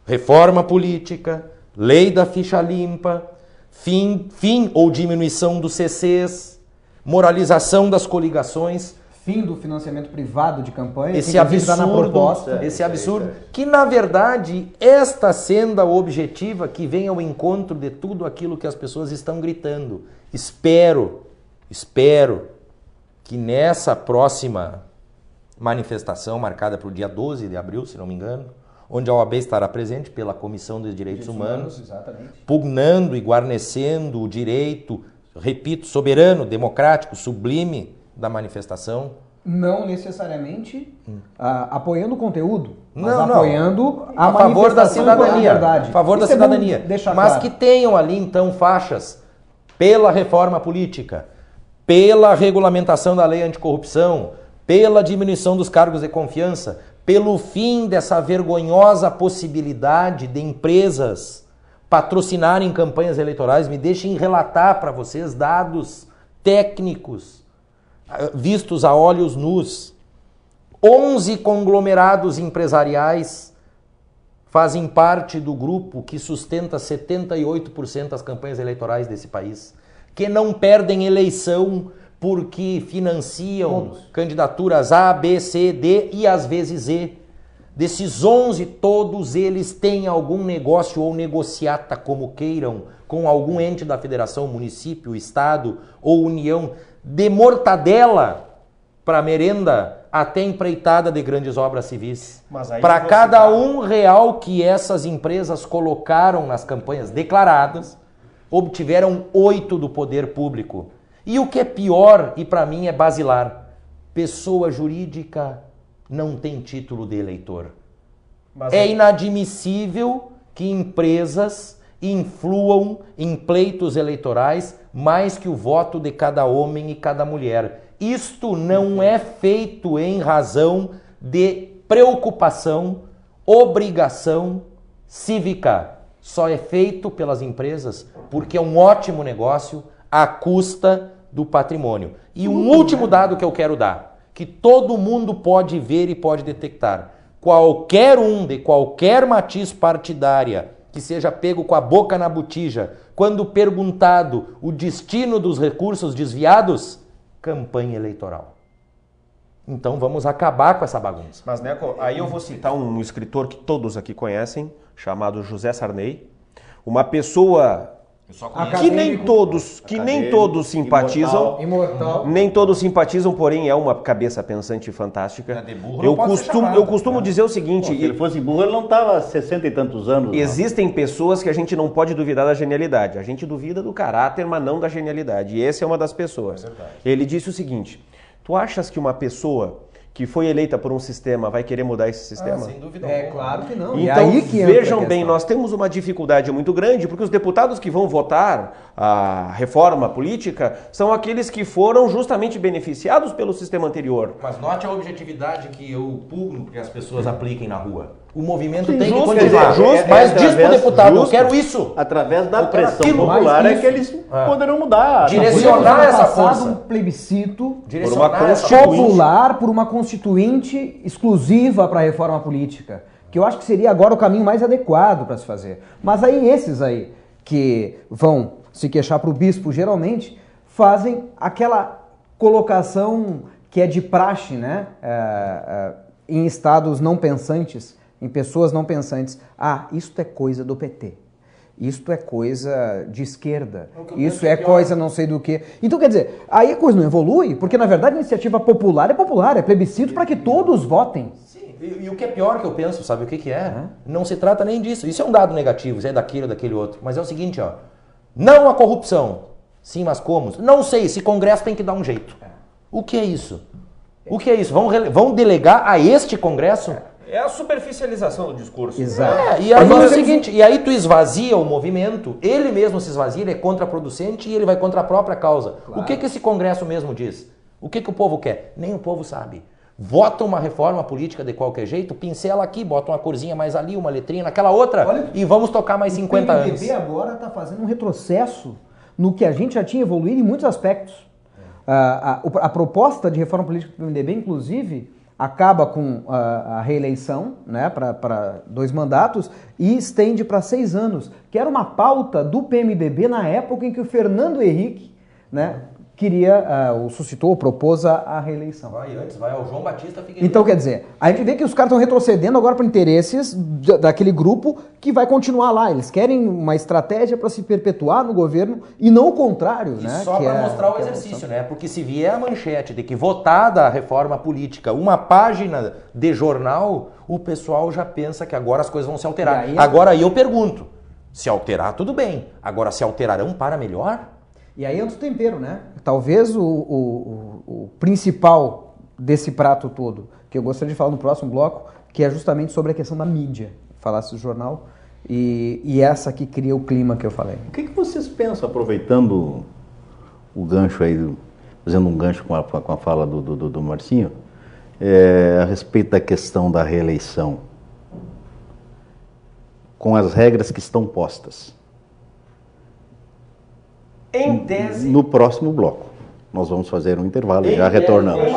reforma política, lei da ficha limpa, fim ou diminuição dos CCs, moralização das coligações, fim do financiamento privado de campanha, esse absurdo, que na verdade esta senda objetiva que vem ao encontro de tudo aquilo que as pessoas estão gritando. Espero que nessa próxima manifestação marcada para o dia 12 de abril, se não me engano, onde a OAB estará presente pela Comissão de Direitos Humanos, pugnando e guarnecendo o direito, repito, soberano, democrático, sublime da manifestação. Não necessariamente apoiando o conteúdo, mas não, apoiando a favor da cidadania, a favor da cidadania. Mas claro, que tenham ali então faixas pela reforma política, pela regulamentação da lei anticorrupção, pela diminuição dos cargos de confiança, pelo fim dessa vergonhosa possibilidade de empresas patrocinarem campanhas eleitorais. Me deixem relatar para vocês dados técnicos vistos a olhos nus. 11 conglomerados empresariais fazem parte do grupo que sustenta 78% das campanhas eleitorais desse país, que não perdem eleição porque financiam candidaturas A, B, C, D e às vezes E. Desses 11, todos eles têm algum negócio ou negociata, como queiram, com algum ente da federação, município, estado ou união, de mortadela para merenda até empreitada de grandes obras civis. Para cada R$1 que essas empresas colocaram nas campanhas declaradas, obtiveram 8 do poder público. E o que é pior, e para mim é basilar, pessoa jurídica não tem título de eleitor. É inadmissível que empresas influam em pleitos eleitorais mais que o voto de cada homem e cada mulher. Isto não é feito em razão de preocupação, obrigação cívica. Só é feito pelas empresas porque é um ótimo negócio à custa do patrimônio. E um último dado que eu quero dar, que todo mundo pode ver e pode detectar. Qualquer um de qualquer matiz partidária que seja pego com a boca na botija, quando perguntado o destino dos recursos desviados, campanha eleitoral. Então vamos acabar com essa bagunça. Mas, Neco, aí eu vou citar um escritor que todos aqui conhecem, chamado José Sarney, uma pessoa Que nem todos simpatizam, Imortal. nem todos simpatizam, porém é uma cabeça pensante fantástica. Eu costumo dizer o seguinte: Se ele fosse burro, ele não estava há 60 e tantos anos. existem pessoas que a gente não pode duvidar da genialidade. A gente duvida do caráter, mas não da genialidade. E essa é uma das pessoas. Ele disse o seguinte: tu achas que uma pessoa que foi eleita por um sistema vai querer mudar esse sistema? Sem dúvida É alguma. claro que não. Então, E aí que entra vejam a bem, questão. nós temos uma dificuldade muito grande, porque os deputados que vão votar a reforma política são aqueles que foram justamente beneficiados pelo sistema anterior. Mas note a objetividade que eu pugno que as pessoas apliquem na rua. O movimento Sim, tem justo, que continuar. quer dizer, Mas diz pro através- deputado, eu justo. quero isso. Através da Eu quero pressão aquilo, popular mais é que eles poderão mudar. Direcionar Ano essa passado, força. um plebiscito Direcionar essa força. popular por uma constituinte exclusiva para a reforma política, que eu acho que seria agora o caminho mais adequado para se fazer. Mas aí esses aí que vão se queixar para o bispo geralmente fazem aquela colocação que é de praxe, né? Em estados não pensantes, em pessoas não pensantes. Ah, isto é coisa do PT. Isto é coisa de esquerda. Isso é coisa não sei do que. Então, quer dizer, aí a coisa não evolui, porque na verdade a iniciativa popular, é plebiscito para que todos votem. Sim, e o que é pior que eu penso, sabe o que é? Não se trata nem disso. Isso é um dado negativo, isso é daquele ou daquele outro. Mas é o seguinte, ó. Não a corrupção. Sim, mas como? Não sei, esse Congresso tem que dar um jeito. O que é isso? O que é isso? Vão delegar a este Congresso? É a superficialização do discurso. Exato. E aí é o seguinte, e aí tu esvazia o movimento, ele mesmo se esvazia, ele é contraproducente e ele vai contra a própria causa. Claro. O que esse Congresso mesmo diz? O que o povo quer? Nem o povo sabe. Vota uma reforma política de qualquer jeito, pincela aqui, bota uma corzinha mais ali, uma letrinha naquela outra. Olha, e vamos tocar mais 50 anos. O PMDB agora está fazendo um retrocesso no que a gente já tinha evoluído em muitos aspectos. A proposta de reforma política do PMDB, inclusive, acaba com a reeleição, né, para 2 mandatos e estende para 6 anos, que era uma pauta do PMDB na época em que o Fernando Henrique, né, suscitou, propôs a reeleição. Vai ao João Batista Figueiredo. Então, quer dizer, a gente vê que os caras estão retrocedendo agora para interesses daquele grupo que vai continuar lá. Eles querem uma estratégia para se perpetuar no governo e não o contrário, E né? só para mostrar o exercício, né? Porque se vier a manchete de que votada a reforma política, uma página de jornal, o pessoal já pensa que agora as coisas vão se alterar. Agora aí eu pergunto, se alterar tudo bem, agora se alterarão para melhor? E aí entra o tempero, né? Talvez o principal desse prato todo, que eu gostaria de falar no próximo bloco, que é justamente sobre a questão da mídia. Falasse do jornal e essa que cria o clima que eu falei. O que vocês pensam, aproveitando o gancho aí, fazendo um gancho com a fala do Marcinho, a respeito da questão da reeleição, com as regras que estão postas? Em tese. No próximo bloco. Nós vamos fazer um intervalo e já retornamos.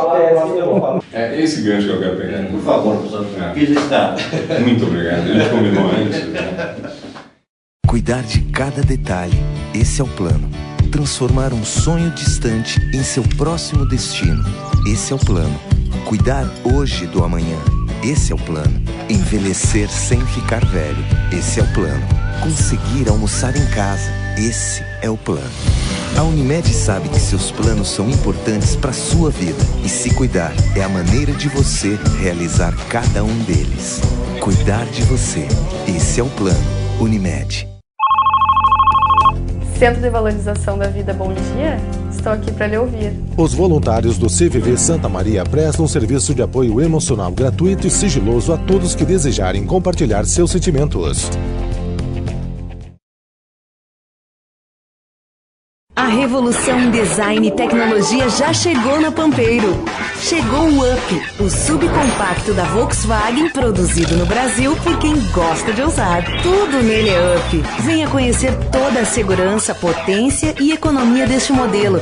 É esse gancho que eu quero pegar. Por favor, professor. Fiz está. Muito obrigado. A gente combinou antes. Né? Cuidar de cada detalhe. Esse é o plano. Transformar um sonho distante em seu próximo destino. Esse é o plano. Cuidar hoje do amanhã. Esse é o plano. Envelhecer sem ficar velho. Esse é o plano. Conseguir almoçar em casa. Esse é o plano. A Unimed sabe que seus planos são importantes para a sua vida e se cuidar é a maneira de você realizar cada um deles. Cuidar de você. Esse é o plano. Unimed. Centro de Valorização da Vida Bom Dia, estou aqui para lhe ouvir. Os voluntários do CVV Santa Maria prestam um serviço de apoio emocional gratuito e sigiloso a todos que desejarem compartilhar seus sentimentos. A revolução em design e tecnologia já chegou na Pampeiro. Chegou o Up, o subcompacto da Volkswagen, produzido no Brasil por quem gosta de ousar. Tudo nele é Up. Venha conhecer toda a segurança, potência e economia deste modelo.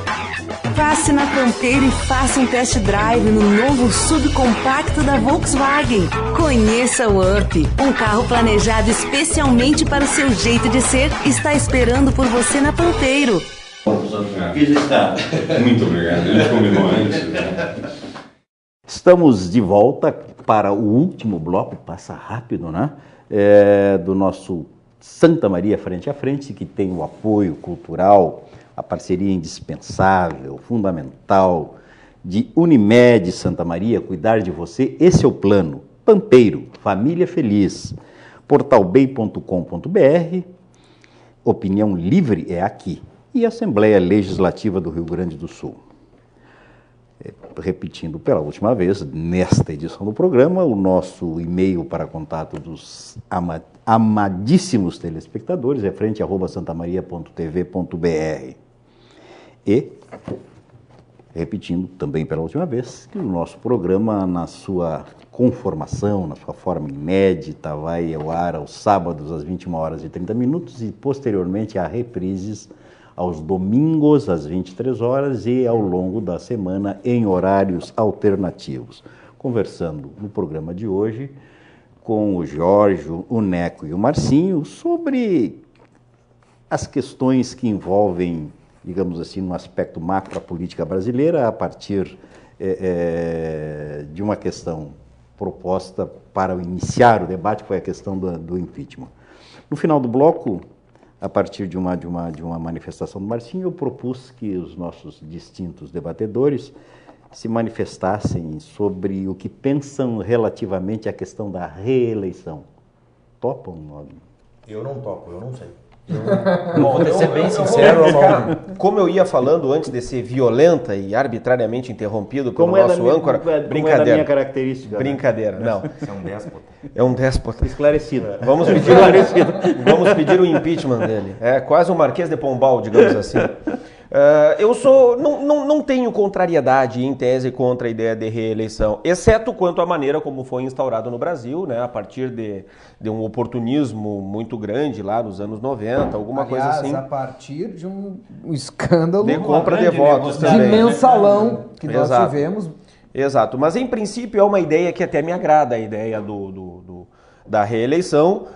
Passe na Pampeiro e faça um test drive no novo subcompacto da Volkswagen. Conheça o Up, um carro planejado especialmente para o seu jeito de ser, está esperando por você na Pampeiro. Fiz está. Muito obrigado. A gente combinou antes. Né? Estamos de volta para o último bloco, passa rápido, né? Do nosso Santa Maria Frente a Frente, que tem o apoio cultural, a parceria indispensável, fundamental, de Unimed Santa Maria, cuidar de você, esse é o plano. Pampeiro, família feliz. Portalbay.com.br, opinião livre é aqui. E Assembleia Legislativa do Rio Grande do Sul. Repetindo pela última vez, nesta edição do programa, o nosso e-mail para contato dos amadíssimos telespectadores é frente@santamaria.tv.br. E, repetindo também pela última vez, que o nosso programa, na sua conformação, na sua forma inédita, vai ao ar aos sábados às 21h30 e posteriormente há reprises aos domingos às 23h e ao longo da semana em horários alternativos. Conversando no programa de hoje com o Jorge, o Neco e o Marcinho sobre as questões que envolvem, digamos assim, no aspecto macro a política brasileira, a partir de uma questão proposta para iniciar o debate, que foi a questão do impeachment. No final do bloco, a partir de uma manifestação do Marcinho, eu propus que os nossos distintos debatedores se manifestassem sobre o que pensam relativamente à questão da reeleição. Topam? Eu não topo, eu não sei. Bom, vou ser bem sincero, como eu ia falando antes de ser violenta e arbitrariamente interrompido pelo nosso âncora, brincadeira. Como é da minha característica? Brincadeira, né? não. Você é um déspota. É um déspota. Esclarecido. Vamos pedir o impeachment dele. É quase um Marquês de Pombal, digamos assim. Eu não tenho contrariedade em tese contra a ideia de reeleição, exceto quanto à maneira como foi instaurado no Brasil, né, a partir de um oportunismo muito grande lá nos anos 90, alguma coisa assim. A partir de um escândalo de compra de votos também, de mensalão que nós Exato. tivemos. Exato, mas em princípio é uma ideia que até me agrada, a ideia da reeleição,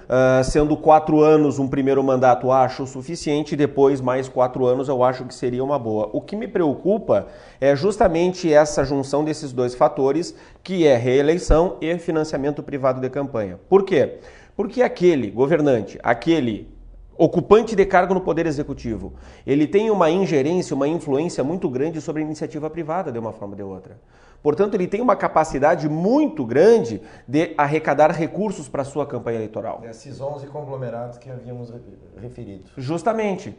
sendo 4 anos um primeiro mandato acho suficiente, depois mais 4 anos eu acho que seria uma boa. O que me preocupa é justamente essa junção desses dois fatores, que é reeleição e financiamento privado de campanha. Por quê? Porque aquele governante, aquele ocupante de cargo no Poder Executivo, ele tem uma ingerência, uma influência muito grande sobre a iniciativa privada, de uma forma ou de outra. Portanto, ele tem uma capacidade muito grande de arrecadar recursos para a sua campanha eleitoral. Esses 11 conglomerados que havíamos referido. Justamente.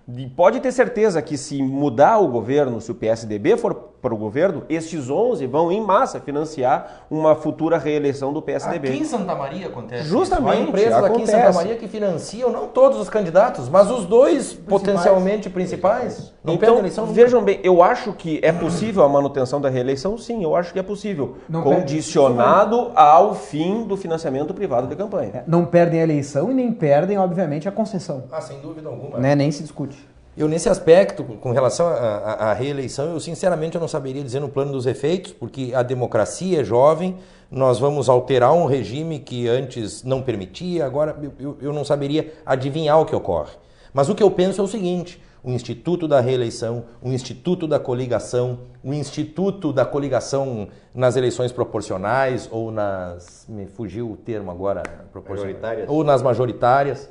E pode ter certeza que se mudar o governo, se o PSDB for para o governo, estes 11 vão em massa financiar uma futura reeleição do PSDB. Aqui em Santa Maria acontece Justamente, isso. Há empresas aqui em Santa Maria que financiam não todos os candidatos, mas os dois potencialmente principais. Não perdem a eleição nunca. Vejam bem, eu acho que é possível a manutenção da reeleição, sim, eu acho que é possível. Condicionado ao fim do financiamento privado de campanha. Não perdem a eleição e nem perdem, obviamente, a concessão. Sem dúvida alguma. Né? Nem se discute. Eu, nesse aspecto, com relação à reeleição, eu sinceramente não saberia dizer no plano dos efeitos, porque a democracia é jovem, nós vamos alterar um regime que antes não permitia, agora eu não saberia adivinhar o que ocorre. Mas o que eu penso é o seguinte: o Instituto da Reeleição, o Instituto da Coligação, o Instituto da Coligação nas eleições proporcionais ou nas... me fugiu o termo agora... Majoritárias. Ou nas majoritárias.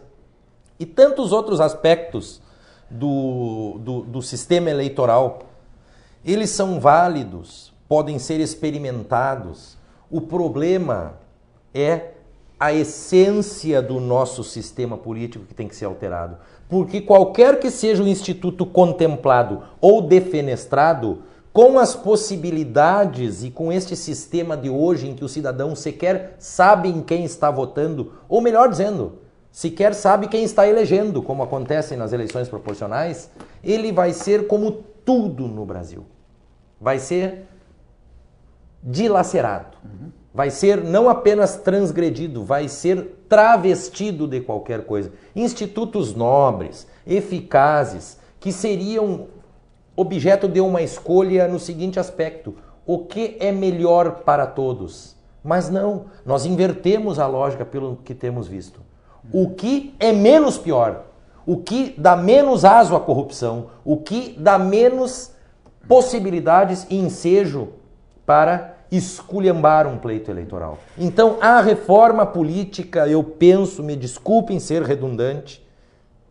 E tantos outros aspectos do sistema eleitoral, eles são válidos, podem ser experimentados. O problema é a essência do nosso sistema político que tem que ser alterado. Porque qualquer que seja o instituto contemplado ou defenestrado, com as possibilidades e com este sistema de hoje em que o cidadão sequer sabe em quem está votando, ou melhor dizendo, sequer sabe quem está elegendo, como acontece nas eleições proporcionais, ele vai ser como tudo no Brasil. Vai ser dilacerado. Vai ser não apenas transgredido, vai ser travestido de qualquer coisa. Institutos nobres, eficazes, que seriam objeto de uma escolha no seguinte aspecto: o que é melhor para todos? Mas não, nós invertemos a lógica pelo que temos visto. O que é menos pior, o que dá menos aso à corrupção, o que dá menos possibilidades e ensejo para esculhambar um pleito eleitoral. Então, a reforma política, eu penso, me desculpem ser redundante,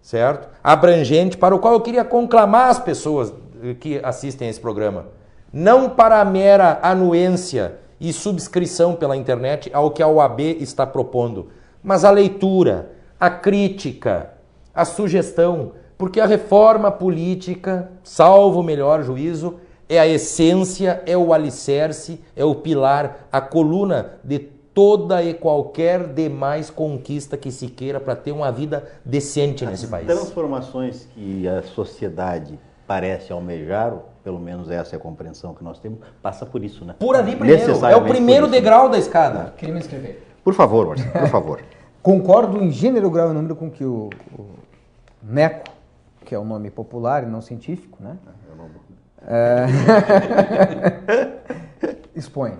certo? Abrangente, para o qual eu queria conclamar as pessoas que assistem a esse programa. Não para a mera anuência e subscrição pela internet ao que a OAB está propondo, mas a leitura, a crítica, a sugestão, porque a reforma política, salvo o melhor juízo, é a essência, é o alicerce, é o pilar, a coluna de toda e qualquer demais conquista que se queira para ter uma vida decente nesse país. As transformações que a sociedade parece almejar, pelo menos essa é a compreensão que nós temos, passa por isso, né? Por ali primeiro, é o primeiro degrau da escada. Queria me inscrever. Por favor, Marcelo, por favor. Concordo em gênero, grau e número com que o NECO, que é o nome popular e não científico, né? Expõe.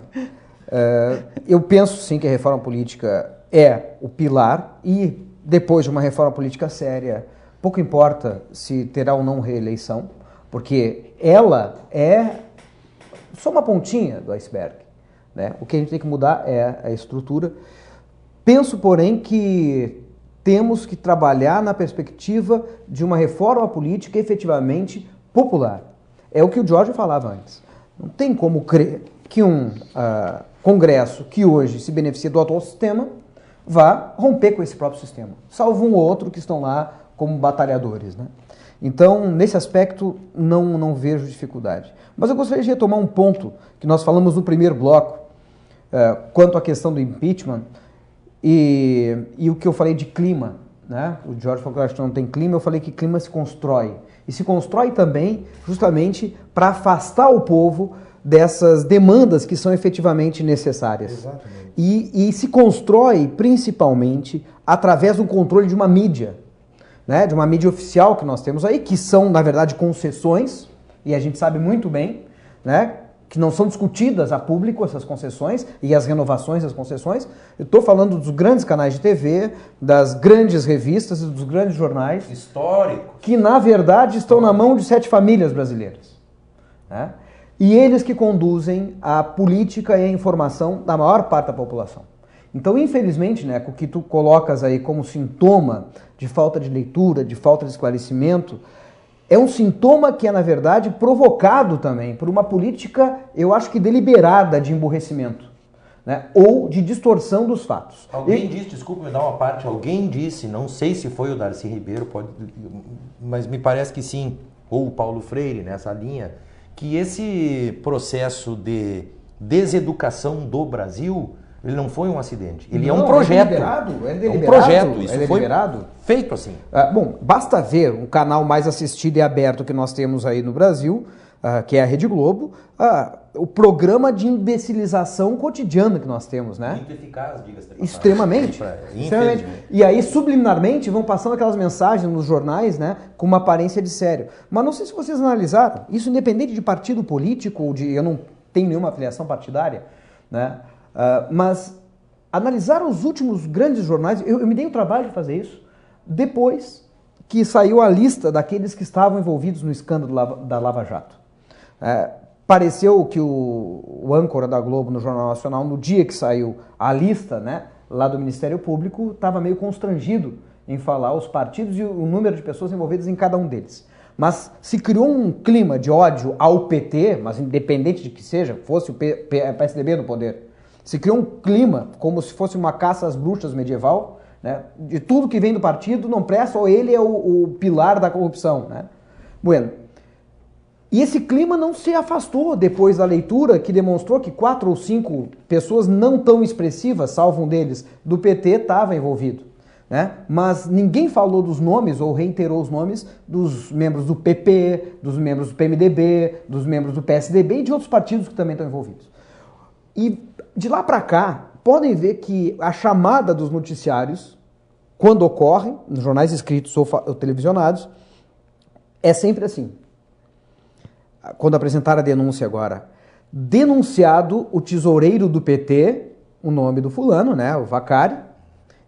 Eu penso sim que a reforma política é o pilar e depois de uma reforma política séria, pouco importa se terá ou não reeleição, porque ela é só uma pontinha do iceberg, né? O que a gente tem que mudar é a estrutura. Penso, porém, que temos que trabalhar na perspectiva de uma reforma política efetivamente popular. É o que o Jorge falava antes. Não tem como crer que um Congresso que hoje se beneficia do atual sistema vá romper com esse próprio sistema, salvo um ou outro que estão lá como batalhadores, né? Então, nesse aspecto, não vejo dificuldade. Mas eu gostaria de retomar um ponto que nós falamos no primeiro bloco, quanto à questão do impeachment e o que eu falei de clima, né? O Jorge falou que eu acho que não tem clima, eu falei que clima se constrói. E se constrói também justamente para afastar o povo dessas demandas que são efetivamente necessárias. Exatamente. E se constrói principalmente através do controle de uma mídia, né? De uma mídia oficial que nós temos aí, que são, na verdade, concessões, e a gente sabe muito bem, né? Que não são discutidas a público essas concessões e as renovações das concessões. Eu estou falando dos grandes canais de TV, das grandes revistas e dos grandes jornais. Históricos. Que, na verdade, estão na mão de 7 famílias brasileiras, né? E eles que conduzem a política e a informação da maior parte da população. Então, infelizmente, né, o que tu colocas aí como sintoma de falta de leitura, de falta de esclarecimento, é um sintoma que é, na verdade, provocado também por uma política, eu acho que deliberada de emburrecimento, né? Ou de distorção dos fatos. Alguém disse, desculpa me dar uma parte, alguém disse, não sei se foi o Darcy Ribeiro, mas me parece que sim, ou o Paulo Freire, nessa linha, que esse processo de deseducação do Brasil, ele não foi um acidente, ele é um projeto. É deliberado, um projeto, isso é foi deliberado. Feito assim. Bom, basta ver um canal mais assistido e aberto que nós temos aí no Brasil, que é a Rede Globo, o programa de imbecilização cotidiana que nós temos, né? Muito eficaz, diga-se de passagem. Extremamente. E aí, subliminarmente, vão passando aquelas mensagens nos jornais, né, com uma aparência de sério. Mas não sei se vocês analisaram, isso independente de partido político ou de... Eu não tenho nenhuma afiliação partidária, né? Mas analisaram os últimos grandes jornais, eu me dei o trabalho de fazer isso, depois que saiu a lista daqueles que estavam envolvidos no escândalo da Lava Jato. Pareceu que o âncora da Globo no Jornal Nacional, no dia que saiu a lista, né, lá do Ministério Público, estava meio constrangido em falar os partidos e o número de pessoas envolvidas em cada um deles. Mas se criou um clima de ódio ao PT, mas independente de que seja, fosse o PSDB no poder, se criou um clima como se fosse uma caça às bruxas medieval, né, de tudo que vem do partido não presta, ou ele é o pilar da corrupção, né? Bueno, e esse clima não se afastou depois da leitura que demonstrou que 4 ou 5 pessoas não tão expressivas, salvo um deles, do PT estavam envolvidos, né? Mas ninguém falou dos nomes ou reiterou os nomes dos membros do PP, dos membros do PMDB, dos membros do PSDB e de outros partidos que também estão envolvidos. E de lá para cá, podem ver que a chamada dos noticiários, quando ocorre, nos jornais escritos ou televisionados, é sempre assim. Quando apresentaram a denúncia agora, denunciado o tesoureiro do PT, o nome do fulano, né, o Vacari,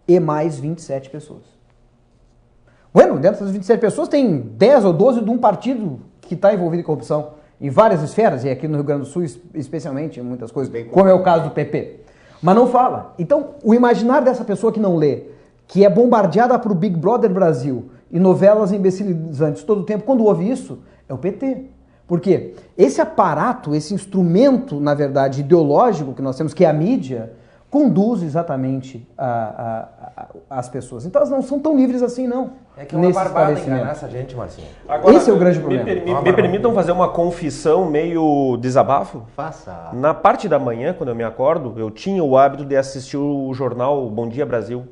e mais 27 pessoas. Bueno, dentro dessas 27 pessoas tem 10 ou 12 de um partido que está envolvido em corrupção. em várias esferas, e aqui no Rio Grande do Sul especialmente, em muitas coisas, como é o caso do PP. Mas não fala. Então, o imaginário dessa pessoa que não lê, que é bombardeada por Big Brother Brasil e novelas imbecilizantes todo o tempo, quando ouve isso, é o PT. Por quê? Esse aparato, esse instrumento, na verdade, ideológico que nós temos, que é a mídia, conduz exatamente as pessoas. Então elas não são tão livres assim, não. É que é uma barbada enganar essa gente, Marcinho. Agora, esse é o grande problema. Me permitam fazer uma confissão meio desabafo? Faça. Na parte da manhã, quando eu me acordo, eu tinha o hábito de assistir o jornal Bom Dia Brasil.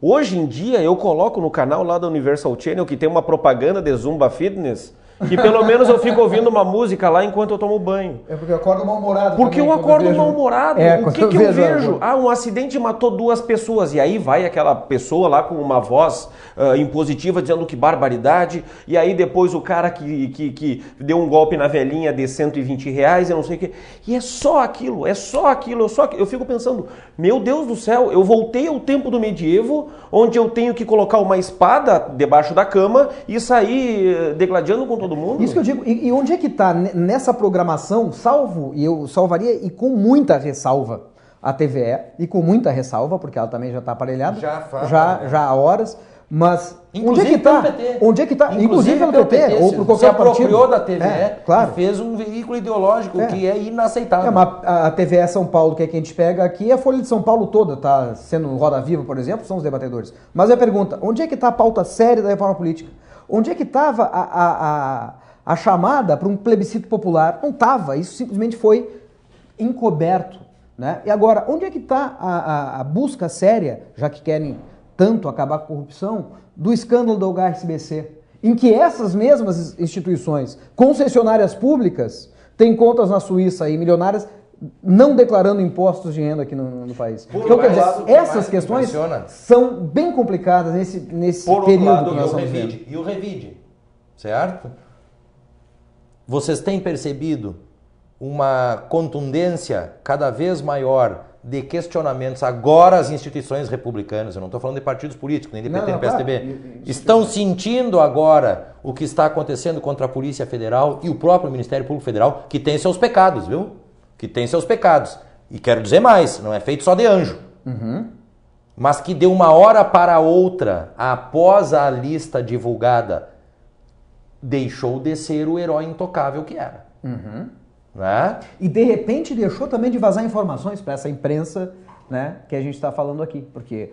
Hoje em dia, eu coloco no canal lá da Universal Channel, que tem uma propaganda de Zumba Fitness, que pelo menos eu fico ouvindo uma música lá enquanto eu tomo banho. É porque eu acordo mal-humorado. Porque eu acordo mal-humorado. O que eu vejo? Ah, um acidente matou 2 pessoas. E aí vai aquela pessoa lá com uma voz impositiva dizendo que barbaridade. E aí depois o cara que deu um golpe na velhinha de R$120, eu não sei o quê. E é só aquilo, é só aquilo. Eu fico pensando, meu Deus do céu, eu voltei ao tempo do medievo, onde eu tenho que colocar uma espada debaixo da cama e sair degladiando com todo mundo. Isso que eu digo. E onde é que está nessa programação, e eu salvaria e com muita ressalva a TVE, e com muita ressalva, porque ela também já está aparelhada, já há horas, mas inclusive onde é que está? Inclusive pelo PT, ou por qualquer se apropriou partido. da TVE claro. E fez um veículo ideológico que é inaceitável. Mas a TVE São Paulo, que é quem a gente pega aqui, a Folha de São Paulo toda está sendo Roda Viva, por exemplo, são os debatedores. Mas a pergunta, onde é que está a pauta séria da reforma política? Onde é que estava a chamada para um plebiscito popular? Não estava, isso simplesmente foi encoberto. Né? E agora, onde é que está a busca séria, já que querem tanto acabar com a corrupção, do escândalo do HSBC, em que essas mesmas instituições, concessionárias públicas, têm contas na Suíça e milionárias não declarando impostos de renda aqui no país. Então, quer dizer, essas questões são bem complicadas nesse período que nós estamos vivendo. E o Revide, certo? Vocês têm percebido uma contundência cada vez maior de questionamentos agora às instituições republicanas, eu não estou falando de partidos políticos, nem de PT, nem PSDB, estão sentindo agora o que está acontecendo contra a Polícia Federal e o próprio Ministério Público Federal, que tem seus pecados, viu? Que tem seus pecados. E quero dizer mais, não é feito só de anjo. Mas que de uma hora para outra, após a lista divulgada, deixou de ser o herói intocável que era. Né? E de repente deixou também de vazar informações para essa imprensa, né, que a gente está falando aqui, porque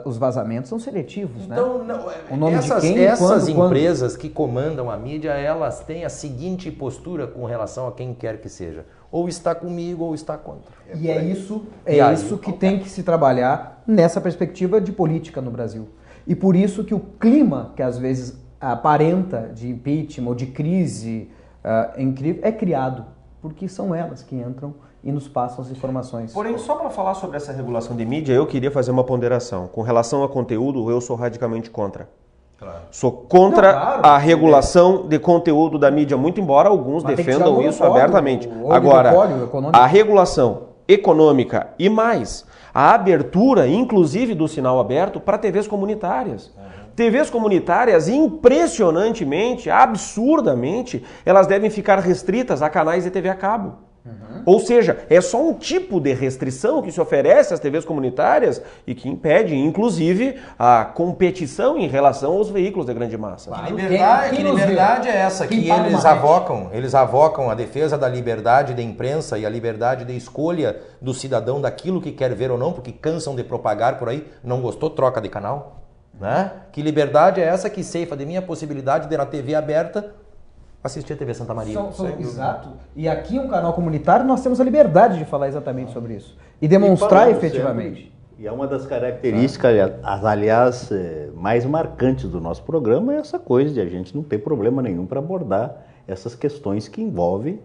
os vazamentos são seletivos. Então, né? não, o nome essas, de quem, essas quando, empresas que comandam a mídia, elas têm a seguinte postura com relação a quem quer que seja. Ou está comigo ou está contra. E é isso que tem que se trabalhar nessa perspectiva de política no Brasil. E por isso que o clima que às vezes aparenta de impeachment ou de crise incrível é criado. Porque são elas que entram e nos passam as informações. Porém, só para falar sobre essa regulação de mídia, eu queria fazer uma ponderação. Com relação a conteúdo, eu sou radicalmente contra. Claro. Sou contra a regulação de conteúdo da mídia, muito embora alguns defendam isso abertamente. Agora, a regulação econômica e mais, a abertura, inclusive do sinal aberto, para TVs comunitárias. TVs comunitárias, impressionantemente, absurdamente, elas devem ficar restritas a canais de TV a cabo. Ou seja, é só um tipo de restrição que se oferece às TVs comunitárias e que impede, inclusive, a competição em relação aos veículos de grande massa. Que liberdade é essa que eles avocam a defesa da liberdade de imprensa e a liberdade de escolha do cidadão daquilo que quer ver ou não, porque cansam de propagar por aí, não gostou, troca de canal? Né? Que liberdade é essa que ceifa de minha possibilidade de na TV aberta assistir a TV Santa Maria? Exato. E aqui um canal comunitário nós temos a liberdade de falar exatamente sobre isso. E demonstrar efetivamente. E é uma das características, aliás, mais marcantes do nosso programa é essa coisa de a gente não ter problema nenhum para abordar essas questões que envolvem,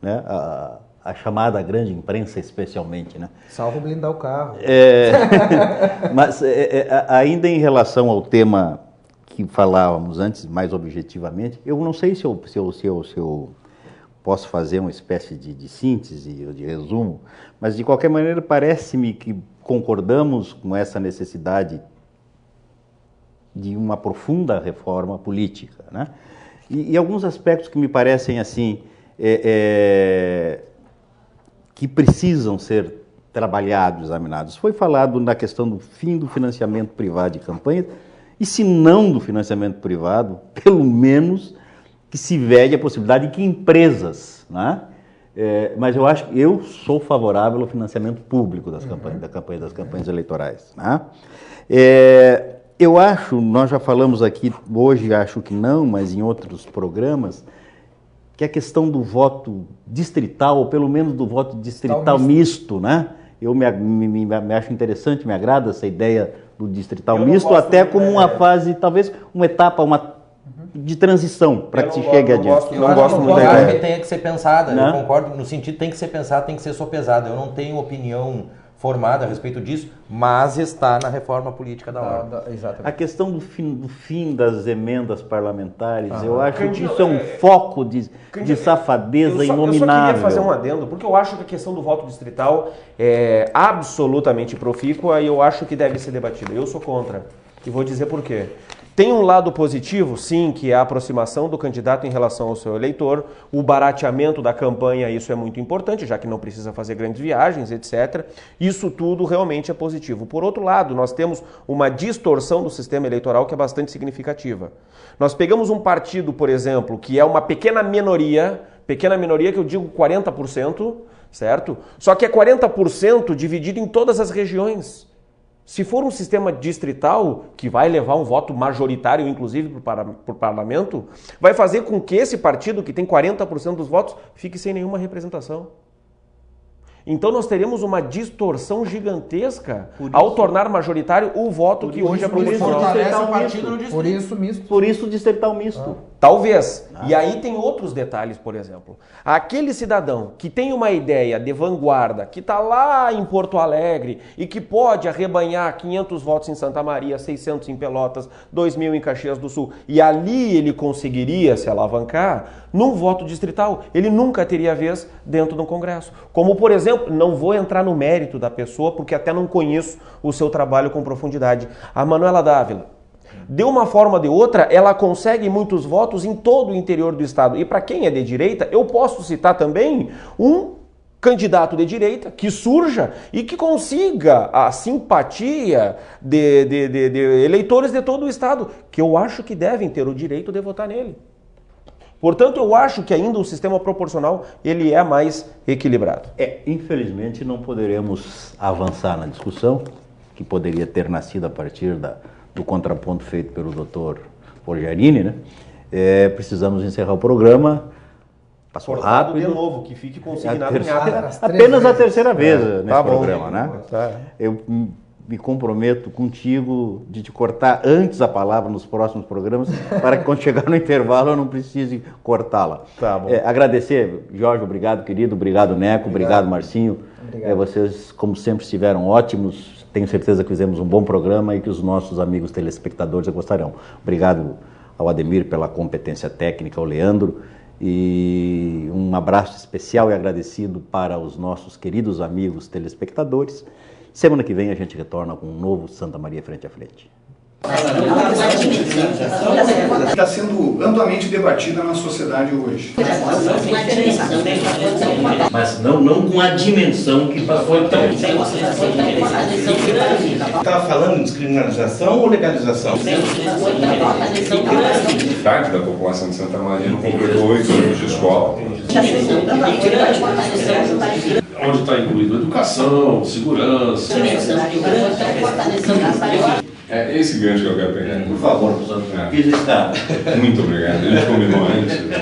né, a chamada grande imprensa especialmente, né? Salvo blindar o carro. Mas ainda em relação ao tema que falávamos antes, mais objetivamente, eu não sei se eu posso fazer uma espécie de síntese ou de resumo, mas de qualquer maneira parece-me que concordamos com essa necessidade de uma profunda reforma política, né? E alguns aspectos que me parecem assim, que precisam ser trabalhados, examinados. Foi falado na questão do fim do financiamento privado de campanhas, e se não do financiamento privado, pelo menos que se vede a possibilidade de que empresas, né? Mas eu sou favorável ao financiamento público das campanhas eleitorais, né? Eu acho, nós já falamos aqui, hoje acho que não, mas em outros programas, que a questão do voto distrital, ou pelo menos do voto distrital misto, né? Eu me acho interessante, me agrada essa ideia do distrital misto, até como uma fase, talvez uma etapa, de transição, para que se chegue adiante. Eu não gosto muito da ideia. Eu acho que tem que ser pensada, eu concordo, no sentido tem que ser pensada, tem que ser sopesada. Eu não tenho opinião formada a respeito disso, mas está na reforma política da ordem. A questão do fim das emendas parlamentares, eu acho que isso é um foco de safadeza inominável. Eu só queria fazer um adendo, porque eu acho que a questão do voto distrital é absolutamente profícua e eu acho que deve ser debatida. Eu sou contra, e vou dizer por quê. Tem um lado positivo, sim, que é a aproximação do candidato em relação ao seu eleitor, o barateamento da campanha, isso é muito importante, já que não precisa fazer grandes viagens, etc. Isso tudo realmente é positivo. Por outro lado, nós temos uma distorção do sistema eleitoral que é bastante significativa. Nós pegamos um partido, por exemplo, que é uma pequena minoria que eu digo 40%, certo? Só que é 40% dividido em todas as regiões. Se for um sistema distrital, que vai levar um voto majoritário, inclusive, para o parlamento, vai fazer com que esse partido, que tem 40% dos votos, fique sem nenhuma representação. Então nós teremos uma distorção gigantesca ao tornar majoritário o voto que hoje é proporcional. Por isso distrital misto. Talvez. E aí tem outros detalhes, por exemplo. Aquele cidadão que tem uma ideia de vanguarda, que está lá em Porto Alegre e que pode arrebanhar 500 votos em Santa Maria, 600 em Pelotas, 2.000 em Caxias do Sul, e ali ele conseguiria se alavancar, num voto distrital, ele nunca teria vez dentro do Congresso. Como, por exemplo, não vou entrar no mérito da pessoa, porque até não conheço o seu trabalho com profundidade. A Manuela Dávila, de uma forma ou de outra, ela consegue muitos votos em todo o interior do estado. E para quem é de direita, eu posso citar também um candidato de direita que surja e que consiga a simpatia de eleitores de todo o estado, que eu acho que devem ter o direito de votar nele. Portanto, eu acho que ainda o sistema proporcional ele é mais equilibrado. Infelizmente, não poderemos avançar na discussão, que poderia ter nascido a partir do contraponto feito pelo Dr. Forgerini, né? Precisamos encerrar o programa. Passou rápido. De novo, que fique consignado em apenas a terceira vez nesse programa, né? Eu me comprometo contigo de te cortar antes a palavra nos próximos programas, para que quando chegar no intervalo eu não precise cortá-la. Tá bom. Agradecer, Jorge, obrigado, querido, obrigado, Neco, obrigado Marcinho. Vocês, como sempre, estiveram ótimos. Tenho certeza que fizemos um bom programa e que os nossos amigos telespectadores gostarão. Obrigado ao Ademir pela competência técnica, ao Leandro, e um abraço especial e agradecido para os nossos queridos amigos telespectadores. Semana que vem a gente retorna com um novo Santa Maria Frente a Frente. Está sendo amplamente debatida na sociedade hoje. Mas não com a dimensão que foi tão... Estava falando de descriminalização ou legalização? Metade da população de Santa Maria não completou 8 anos de escola. Onde está incluído educação, segurança. É esse gancho que eu quero pegar. Por favor, professor. Fiz está. Muito obrigado. A gente combinou antes. Né?